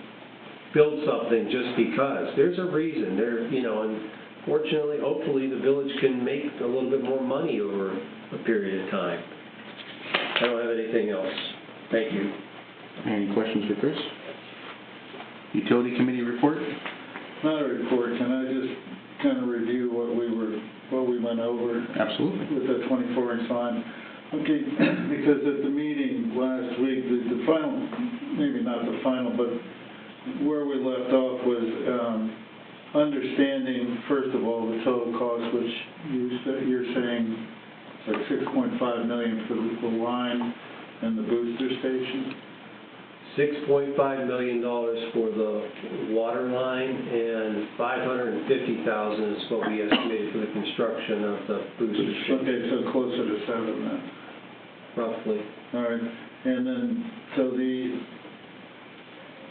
build something just because. There's a reason. And fortunately, hopefully, the village can make a little bit more money over a period of time. I don't have anything else. Thank you. Any questions for Chris? Utility Committee report? Not a report, can I just kind of review what we went over? Absolutely. With the 24-inch line? Okay, because at the meeting last week, the final, maybe not the final, but where we left off was understanding, first of all, the total cost, which you're saying like $6.5 million for the line and the booster station? $6.5 million for the water line, and $550,000 is what we estimated for the construction of the booster station. Okay, so closer to 7 then. Roughly. All right, and then, so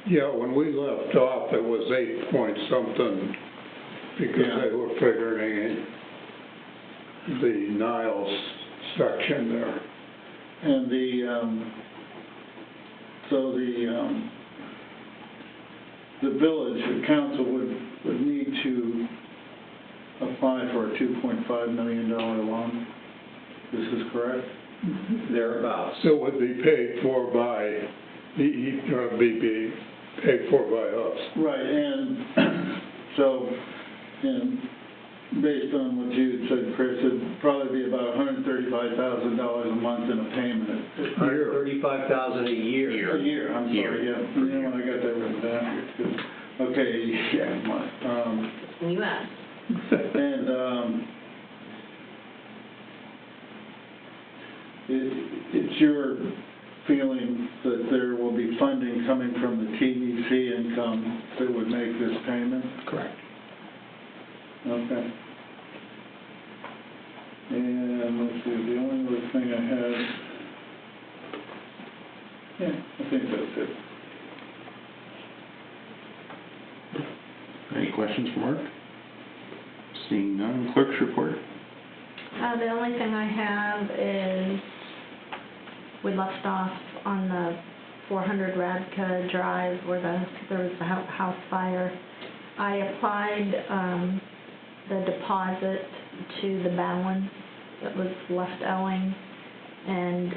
Yeah, when we left off, it was 8 point something, because they were figuring the Niles section there. And the village, the council would need to apply for a $2.5 million loan. This is correct? Thereabouts. So it would be paid for by, BPA, paid for by us. Right, and so, and based on what you said, Chris, it'd probably be about $135,000 a month in a payment. $135,000 a year. A year, I'm sorry, yeah. Yeah, when I got that written down here too. Okay, yeah, You asked. and, it's your feeling that there will be funding coming from the TEC income that would make this payment? Correct. Okay. And let's see, the only other thing I had, yeah, I think that's it. Any questions for Mark? Seeing none, clerk's report. The only thing I have is, we left off on the 400 Radka Drive where there was the house fire. I applied the deposit to the balance that was left owing, and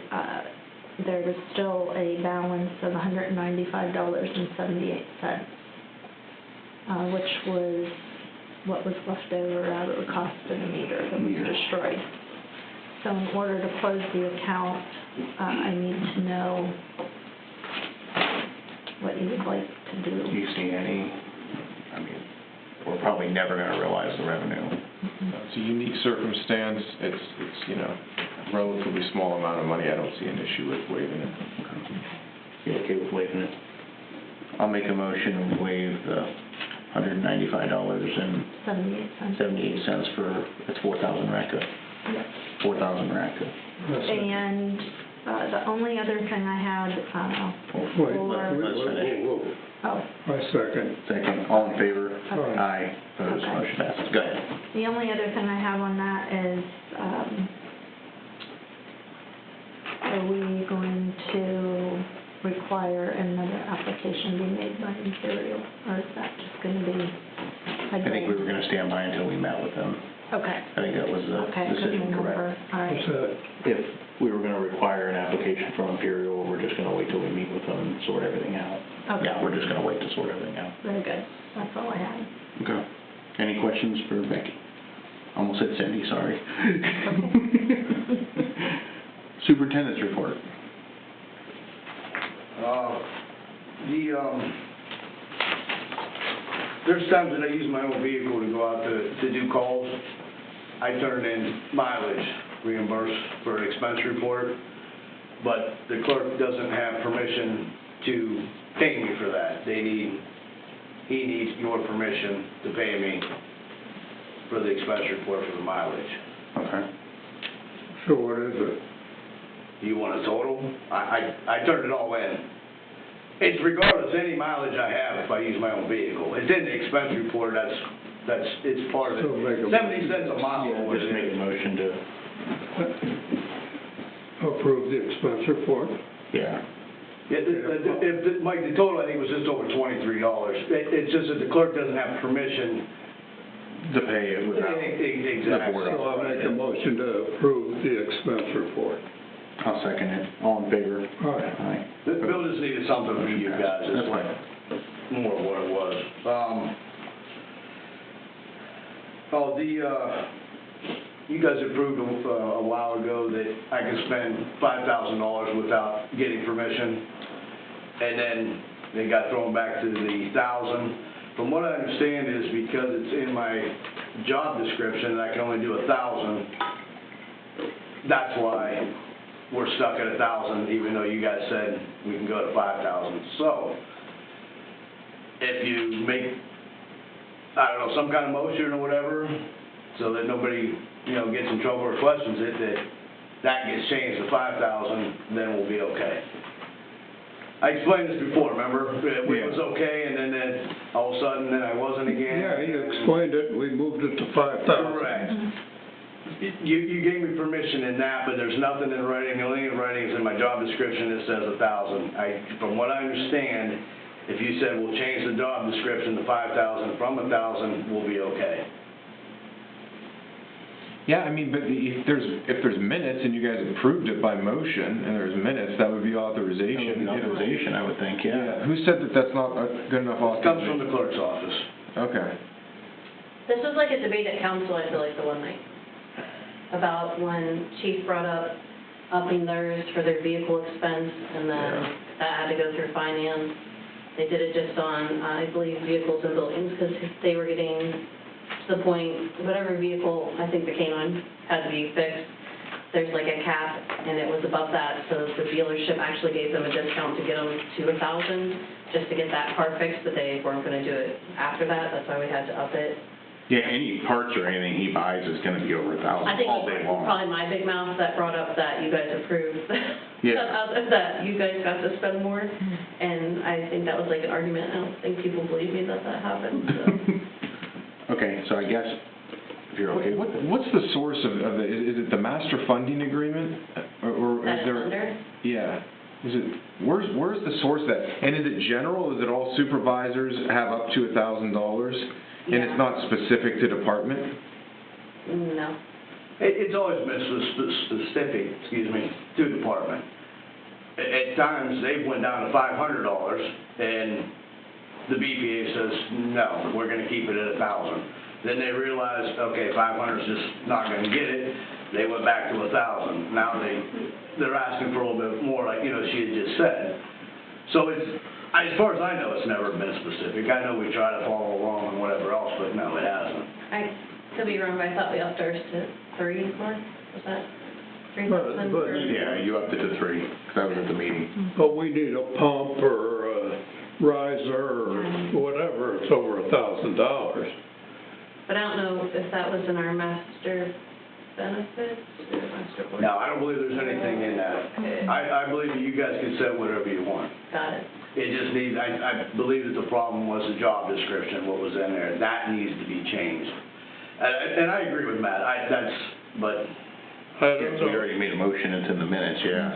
there was still a balance of $195.78, which was what was left over out of the cost of the meter that was destroyed. So in order to close the account, I need to know what you would like to do. Do you see any, I mean, we're probably never gonna realize the revenue. It's a unique circumstance, it's, you know, a relatively small amount of money, I don't see an issue with waiving it. You okay with waiving it? I'll make a motion to waive the $195.78 for, it's 4,000 RACA. Yes. 4,000 RACA. And the only other thing I had, Wait, let's finish. oh, I second. Second, all in favor? Okay. Aye. Opposed, Okay. motion passes. Go ahead. the only other thing I have on that is, are we going to require another application be made by Imperial, or is that just going to be a I think we were gonna stand by until we met with them. Okay. I think that was the Okay, I couldn't decision, remember. correct? All right. What's that? If we were gonna require an application from Imperial, we're just gonna wait till we meet with them and sort everything out. Okay. Yeah, we're just gonna wait to sort everything out. Very good. That's all I had. Okay. Any questions for Becky? Almost said Cindy, sorry. Superintendent's report. There's times that I use my own vehicle to go out to do calls. I turn in mileage reimbursed for an expense report, but the clerk doesn't have permission to pay me for that. He needs your permission to pay me for the expense report for the mileage. Okay. So what is it? You want a total? I turned it all in. It's regardless any mileage I have if I use my own vehicle. It's in the expense report, it's part of it. So make a- 70 cents a mile. Yeah, what just it make a is. motion to, Approve the expense report? yeah. Mike, the total I think was just over $23. It's just that the clerk doesn't have permission. To pay it without. Exactly. So I'll make a motion to approve the expense report. I'll second it. All in favor? All right. Aye. The bill just needed something from you guys, That's that's fine. more of what it was. You guys approved a while ago that I could spend $5,000 without getting permission, and then they got thrown back to the 1,000. From what I understand is because it's in my job description that I can only do 1,000, that's why we're stuck at 1,000, even though you guys said we can go to 5,000. So, if you make, I don't know, some kind of motion or whatever, so that nobody, gets in trouble or questions it, that gets changed to 5,000, then we'll be okay. I explained this before, remember? It was okay, and then all of a sudden, then I wasn't again. Yeah, you explained it, we moved it to 5,000. Correct. You gave me permission in that, but there's nothing in writing, the only writing is in my job description that says 1,000. From what I understand, if you said we'll change the job description to 5,000 from 1,000, we'll be okay. Yeah, I mean, but if there's minutes and you guys approved it by motion, and there's minutes, that would be authorization. Authorization, I would think, yeah. Who said that that's not a good enough It comes authorization? from the clerk's office. Okay. This was like a debate at council, I feel like, the one night, about when chief brought up upping theirs for their vehicle expense, and then that had to go through finance. They did it just on, I believe, vehicles and buildings, because they were getting to the point, whatever vehicle, I think the canine had to be fixed, there's like a cap, and it was above that, so the dealership actually gave them a discount to get them to 1,000, just to get that car fixed, but they weren't gonna do it after that, that's why we had to up it. Yeah, any parts or anything he buys is gonna be over 1,000 I think all day it was long. probably my big mouth that brought up that you guys approved, that you guys got to spend more, and I think that was like an argument, I don't think people believe me that happened, so. Okay, so I guess, if you're okay, What's the source of the, is it the master funding agreement? Or That is is there? under? Yeah. Is it, where's the source of that? And is it general? Is it all supervisors have up to $1,000? And Yeah. it's not specific to department? No. It's always been specific, to department. At times, they've went down to $500, and the BPA says, no, we're gonna keep it at 1,000. Then they realized, okay, 500 is just not gonna get it, they went back to 1,000. Now they're asking for a little bit more, like, she had just said. So as far as I know, it's never been specific. I know we try to follow along and whatever else, but no, it hasn't. I could be wrong, but I thought we upped ours to 3, Mark, was that 3,000? But- yeah, you upped it to 3, because I was at the meeting. But we need a pump or a riser or whatever, it's over $1,000. But I don't know if that was in our master benefits or master board. No, I don't believe there's anything in that. Okay. I believe that you guys can set whatever you want. Got it. It just needs, I believe that the problem was the job description, what was in there. That needs to be changed. And I agree with Matt, but I don't We know. already made a motion, it's in the minutes, yeah.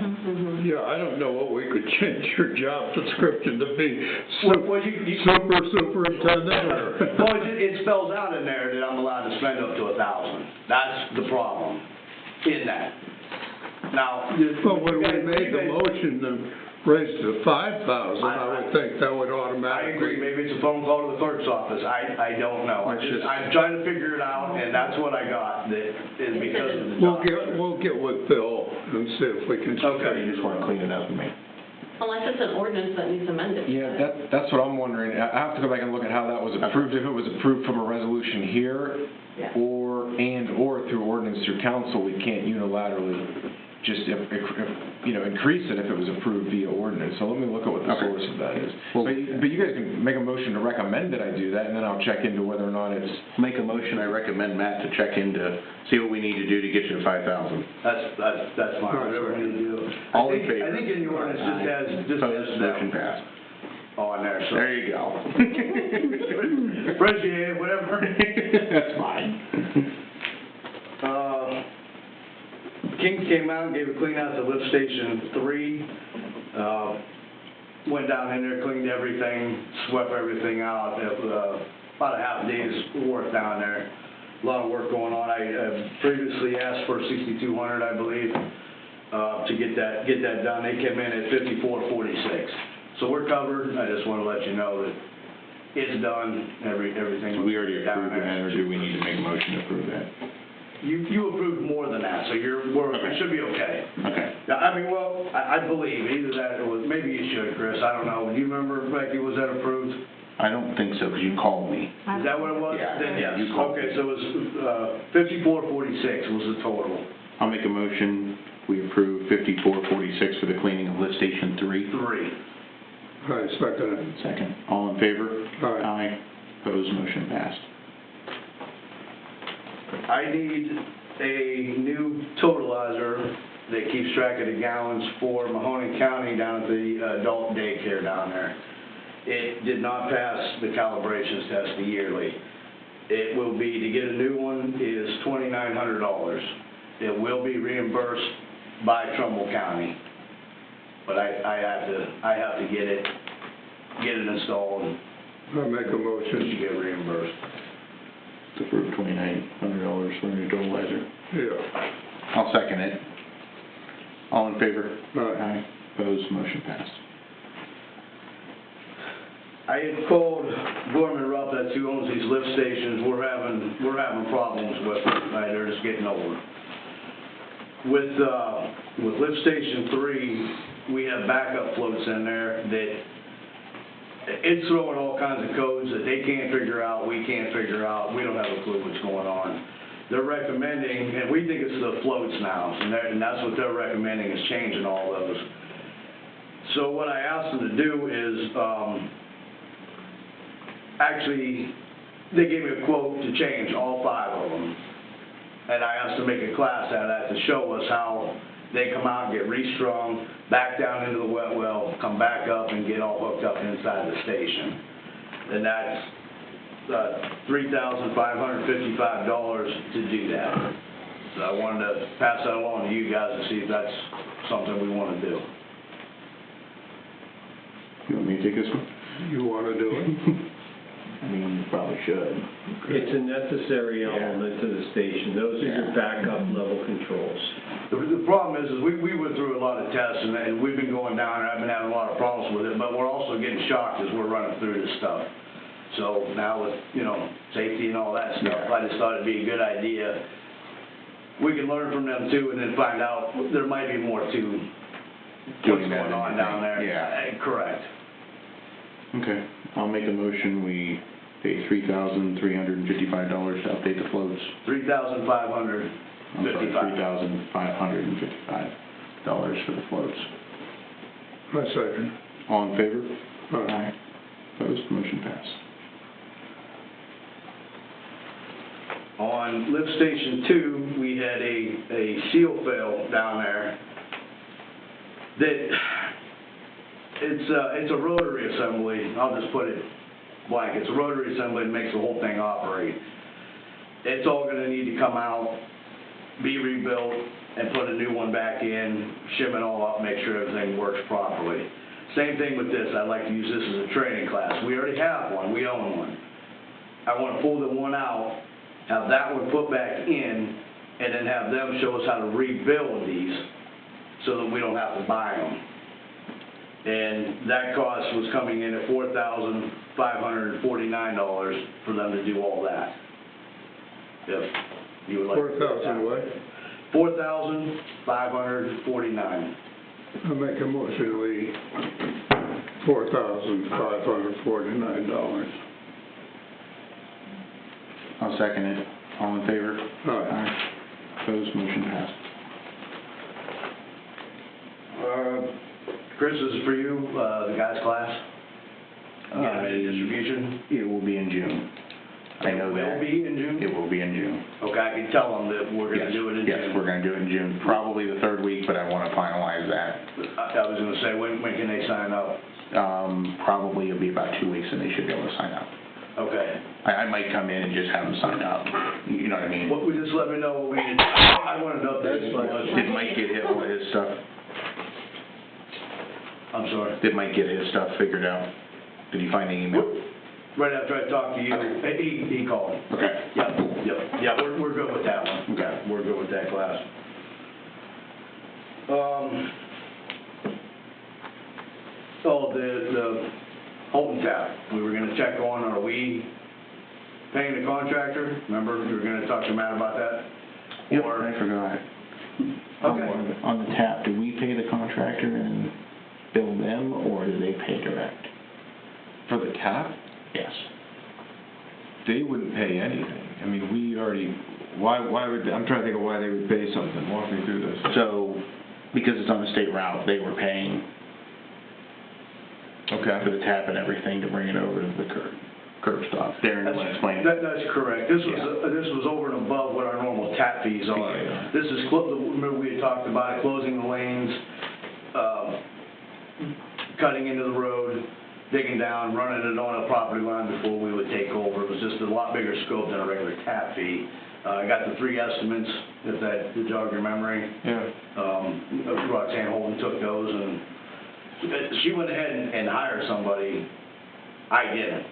Yeah, I don't know what we could change your job description to be. Well, you- Superintendent or? well, it spells out in there that I'm allowed to spend up to 1,000. That's the problem in that. Now, But when we made the motion to raise it to 5,000, I would think that would I agree, automatically. maybe it's a phone call to the clerk's office, I don't know. I'm trying to figure it out, and that's what I got, that is because of the job. We'll get with Bill and see if we can. Okay. You just want to clean it up and make. Unless it's an ordinance that needs amended. Yeah, that's what I'm wondering. I have to go back and look at how that was approved, if it was approved from a resolution here, Yeah. or through ordinance through council, we can't unilaterally just, increase it if it was approved via ordinance. So let me look at what the Okay. source of that is. Well- But you guys can make a motion to recommend that I do that, and then I'll check into whether or not it's, Make a motion, I recommend Matt to check into, see what we need to do to get you to 5,000. That's fine, whatever we need to do. All in favor? I think in the ordinance just Opposed, has motion that passed. on there, so. There you go. Appreciate it, whatever. That's fine. Kings came out and gave a clean out to lift station 3. Went down in there, cleaned everything, swept everything out. It was about a half day's work down there. A lot of work going on. I previously asked for 6,200, I believe, to get that done. They came in at 5446. So we're covered. I just want to let you know that it's done. Everything. We already down approved there. that, or do we need to make a motion to approve that? You approved more than that, so it should be okay. Okay. Yeah, I believe either that or maybe you should, Chris, I don't know. Do you remember, Becky, was that approved? I don't think so, because you called me. Is that what it was? Yeah. Then yes. You called Okay, so it was 5446 was the total. I'll make a motion, we approve 5446 for the cleaning of lift station 3. 3. I second it. Second. All in favor? Aye. Opposed, motion passed. I need a new totalizer that keeps track of the gallons for Mahoning County down at the adult daycare down there. It did not pass the calibrations test the yearly. It will be, to get a new one is $2,900. It will be reimbursed by Trumbull County. But I have to get it installed and I make a motion. get reimbursed. To approve $2,900 for a new total. Yeah. I'll second it. All in favor? Aye. Opposed, motion passed. I had called Gorman Rupp, that's who owns these lift stations. We're having problems with them. They're just getting old. With lift station 3, we have backup floats in there that it's throwing all kinds of codes that they can't figure out, we can't figure out. We don't have a clue what's going on. They're recommending, and we think it's the floats now, and that's what they're recommending, is changing all those. So what I asked them to do is, actually, they gave me a quote to change all 5 of them. And I asked them to make a class out of that to show us how they come out, get restrung, back down into the wet well, come back up and get all hooked up inside the station. And that's $3,555 to do that. So I wanted to pass that along to you guys to see if that's something we want to do. You want me to take this one? You want to do it? I mean, you probably should. It's a necessary element to the station. Those are your backup level controls. The problem is we went through a lot of tests, and we've been going down, and I've been having a lot of problems with it, but we're also getting shocked as we're running through this stuff. So now with, safety and all that stuff, I just thought it'd be a good idea. We can learn from them too, and then find out there might be more to what's going on down there. Yeah. Correct. Okay, I'll make a motion, we pay $3,355 to update the floats. $3,555. I'm sorry, $3,555 for the floats. I second. All in favor? Aye. Opposed, motion passed. On lift station 2, we had a seal fail down there that it's a rotary assembly. I'll just put it blank. It's a rotary assembly that makes the whole thing operate. It's all going to need to come out, be rebuilt, and put a new one back in, shim it all up, make sure everything works properly. Same thing with this. I'd like to use this as a training class. We already have one. We own one. I want to pull the one out, have that one put back in, and then have them show us how to rebuild these so that we don't have to buy them. And that cost was coming in at $4,549 for them to do all that. If you would like. 4,000 what? $4,549. I make a motion, we, $4,549. I'll second it. All in favor? Aye. Opposed, motion passed. Chris, this is for you, the guys' class? Getting ready distribution? It will be in June. I know that. It will be in June? It will be in June. Okay, I can tell them that we're gonna do it in June. Yes, we're gonna do it in June, probably the 3rd week, but I wanna finalize that. I was gonna say, when can they sign up? Probably it'll be about 2 weeks and they should be able to sign up. Okay. I might come in and just have them sign up, you know what I mean? Well, just let me know what we need. I wanted to update. Did Mike get his stuff? I'm sorry. Did Mike get his stuff figured out? Did you find the email? Right after I talked to you, he called. Okay. Yeah, we're good with that one. Okay. We're good with that class. The Holton tap, we were gonna check on, are we paying the contractor? Remember, we were gonna talk to Matt about that? Yep, Or- I forgot. Okay. On the tap, do we pay the contractor and bill them, or do they pay direct? For the tap, Yes. they wouldn't pay anything. I mean, we already, why would, I'm trying to think of why they would pay something. Walk me through this. So, because it's on the state route, they were paying for Okay. the tap and everything to bring it over to the curb. curb stop. Darren, you want to explain it? That's correct. This was over and above what our normal tap fees are. Yeah. This is, remember we had talked about it, closing the lanes, cutting into the road, digging down, running it on a property line before we would take over. It was just a lot bigger scope than a regular tap fee. I got the 3 estimates, if that did jog your memory. Yeah. Roxanne Holden took those, and she went ahead and hired somebody. I didn't.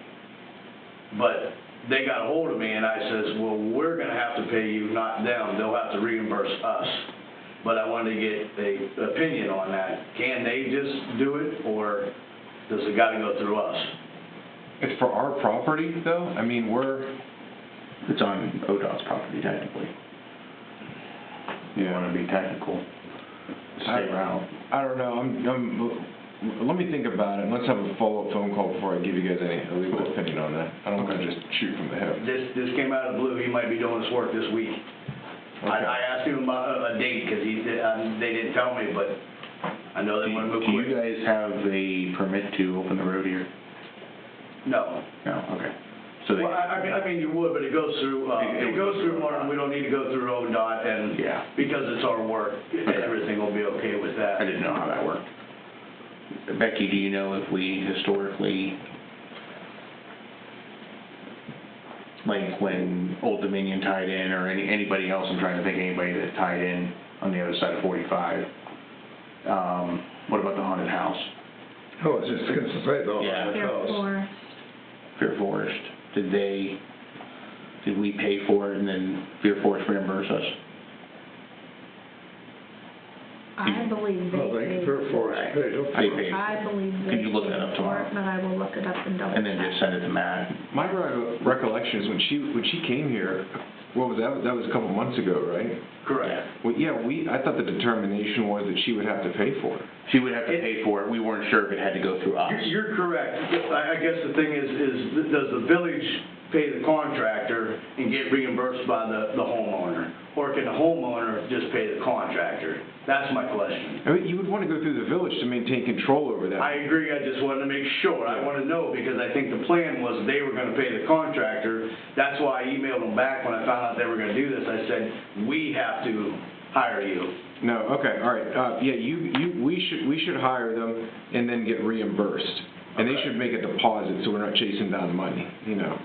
But they got a hold of me, and I says, well, we're going to have to pay you, not them. They'll have to reimburse us. But I wanted to get an opinion on that. Can they just do it, or does it got to go through us? It's for our property, though? I mean, It's on ODOT's property technically. You want to be technical. Stay around. I don't know, let me think about it, and let's have a follow-up phone call before I give you guys any legal opinion on that. I don't want to just shoot from the hip. This came out of the blue. He might be doing this work this week. Okay. I asked him about a date, because they didn't tell me, but I know they want to move Do quick. you guys have a permit to open the road here? No. No, okay. So they, Well, I mean, you would, but it goes through, It it goes through Martin. We don't need to go through ODOT, and Yeah. because it's our work, everything will be okay with that. I didn't know how that worked. Becky, do you know if we historically, like when Old Dominion tied in, or anybody else, I'm trying to think of anybody that tied in on the other side of 45, what about the haunted house? I was just gonna say, though, Yeah. Therefore, Fear Forest, did we pay for it and then Fear Forest reimburse us? I believe they well, they paid Fair for Forest it. paid up They for it. paid. I believe they Could you look paid that up for tomorrow? it, but I will look it up and double check. And then just send it to Matt? My recollection is when she came here, what was that? That was a couple months ago, right? Correct. Well, yeah, I thought the determination was that she would have to pay for it. She would have to pay for it, we weren't sure if it had to go through us. You're correct. I guess the thing is, does the village pay the contractor and get reimbursed by the homeowner? Or can the homeowner just pay the contractor? That's my question. I mean, you would want to go through the village to maintain control over that. I agree, I just wanted to make sure. I want to know, because I think the plan was they were going to pay the contractor. That's why I emailed them back when I found out they were going to do this. I said, we have to hire you. No, okay, all right. Yeah, we should hire them and then get reimbursed. And they Okay. should make a deposit so we're not chasing down money, you know.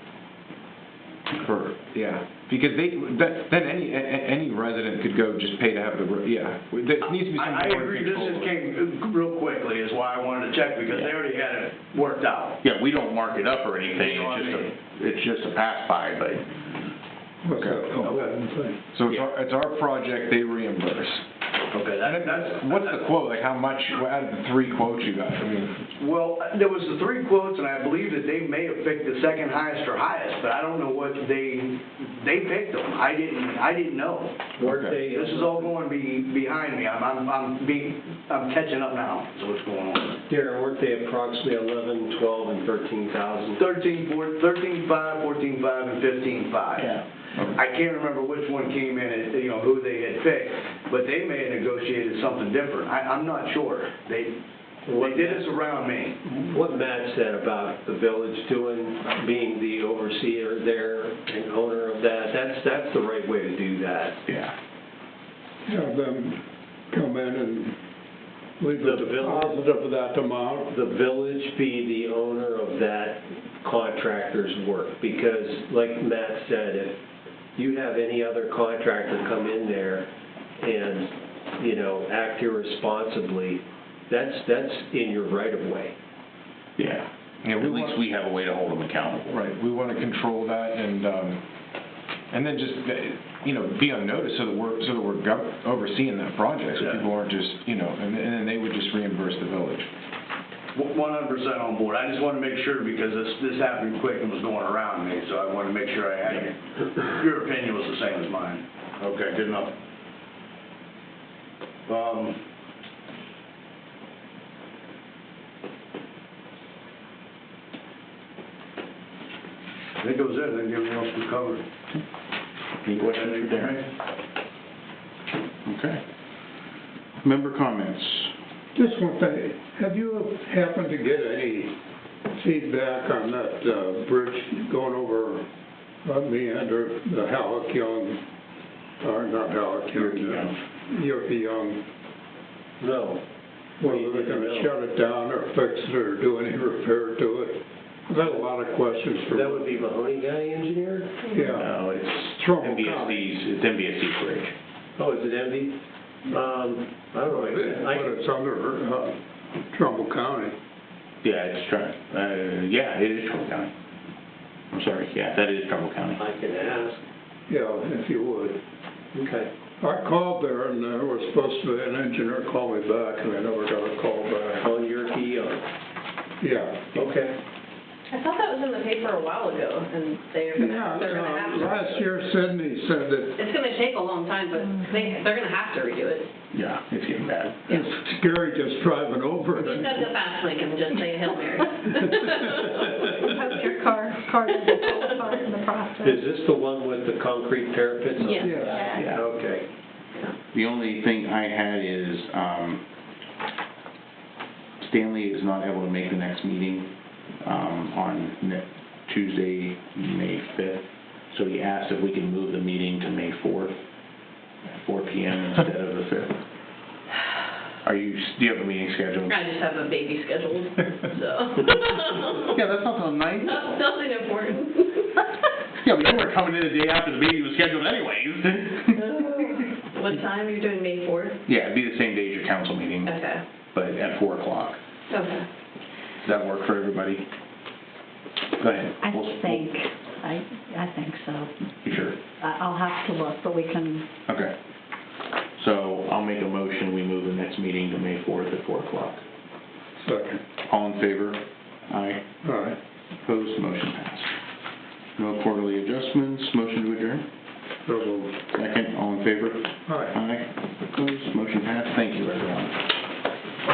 Because then any resident could go just pay to have the, there needs to be some I sort of agree, this control. just came real quickly, is why I wanted to check, because they already had it worked out. Yeah, we don't mark it up or anything, You know what I mean? it's just a pass-by, but What's that Holden thing? So it's our project, they reimburse. Okay, that's... What's the quote, like how much, out of the 3 quotes you got? I mean, Well, there was the 3 quotes, and I believe that they may have picked the second highest or highest, but I don't know what they picked them. I didn't know. Weren't they? This is all going behind me. I'm catching up now, is what's going on. Darren, weren't they approximately 11, 12, and 13,000? 13.5, 14.5, and 15.5. Yeah. I can't remember which one came in, at, who they had picked, but they may have negotiated something different. I'm not sure. They did this around me. What Matt said about the village being the overseer there and owner of that's the right way to do that. yeah. Have them come in and leave a The village- deposit of that amount. The village be the owner of that contractor's work, because like Matt said, if you have any other contractor come in there and, act irresponsibly, that's in your right of way. Yeah. Yeah, At least we have a way to hold them accountable. right, we want to control that and then just, be on notice so that we're overseeing that project, so Yeah. people aren't just, and then they would just reimburse the village. 100% on board. I just want to make sure, because this happened quick and was going around me, so I wanted to make sure I had your opinion was the same as mine. Okay, good enough. I think that was it. I think everything else was covered. Any questions for Darren? Okay. Member comments? Just one thing, have you happened to get any feedback on that, bridge going over, Meander, the Halleck Young, or not Halleck Young, Yerke Young? No. Whether they're gonna shut it down or fix it or do any repair to it? I've had a lot of questions for. That would be Mahoney County engineer? Yeah. No, it's Trumbull it's MBSC's bridge. Oh, is it MV? I don't know. But it's under, Trumbull County. Yeah, yeah, it is Trumbull County. I'm sorry, yeah, that is Trumbull County. I can ask. Yeah, if you would. Okay. I called there and there was supposed to be an engineer call me back and I never got a call back. On your key, Yeah. okay. I thought that was in the paper a while ago, and they're gonna have to. Last year Sydney said that It's gonna take a long time, but they're gonna have to redo it. Yeah, it's getting bad. it's scary just driving over Just it. have the fast link and just say Hail Mary. Hope your car doesn't fall apart in the process. Is this the one with the concrete parapets? Yeah. Yeah. Okay. The only thing I had is, Stanley is not able to make the next meeting, on Tuesday, May 5th. So he asked if we can move the meeting to May 4th, at 4 p.m. instead of the 5th. Do you have a meeting scheduled? I just have a baby scheduled, so. Yeah, that's not so nice. Nothing important. Yeah, but you were coming in the day after the meeting was scheduled anyways. What time are you doing, May 4th? Yeah, it'd be the same day as your council meeting, Okay. but at 4 o'clock. Okay. Does that work for everybody? Go ahead. I We'll- think so. You sure? I'll have to look, but we can, Okay. So I'll make a motion, we move the next meeting to May 4th at 4 o'clock. Second. All in favor? Aye. All right. Opposed, motion passed. No quarterly adjustments, motion to adjourn. So moved. Second, all in favor? All right. Aye. Opposed, motion passed. Thank you, everyone.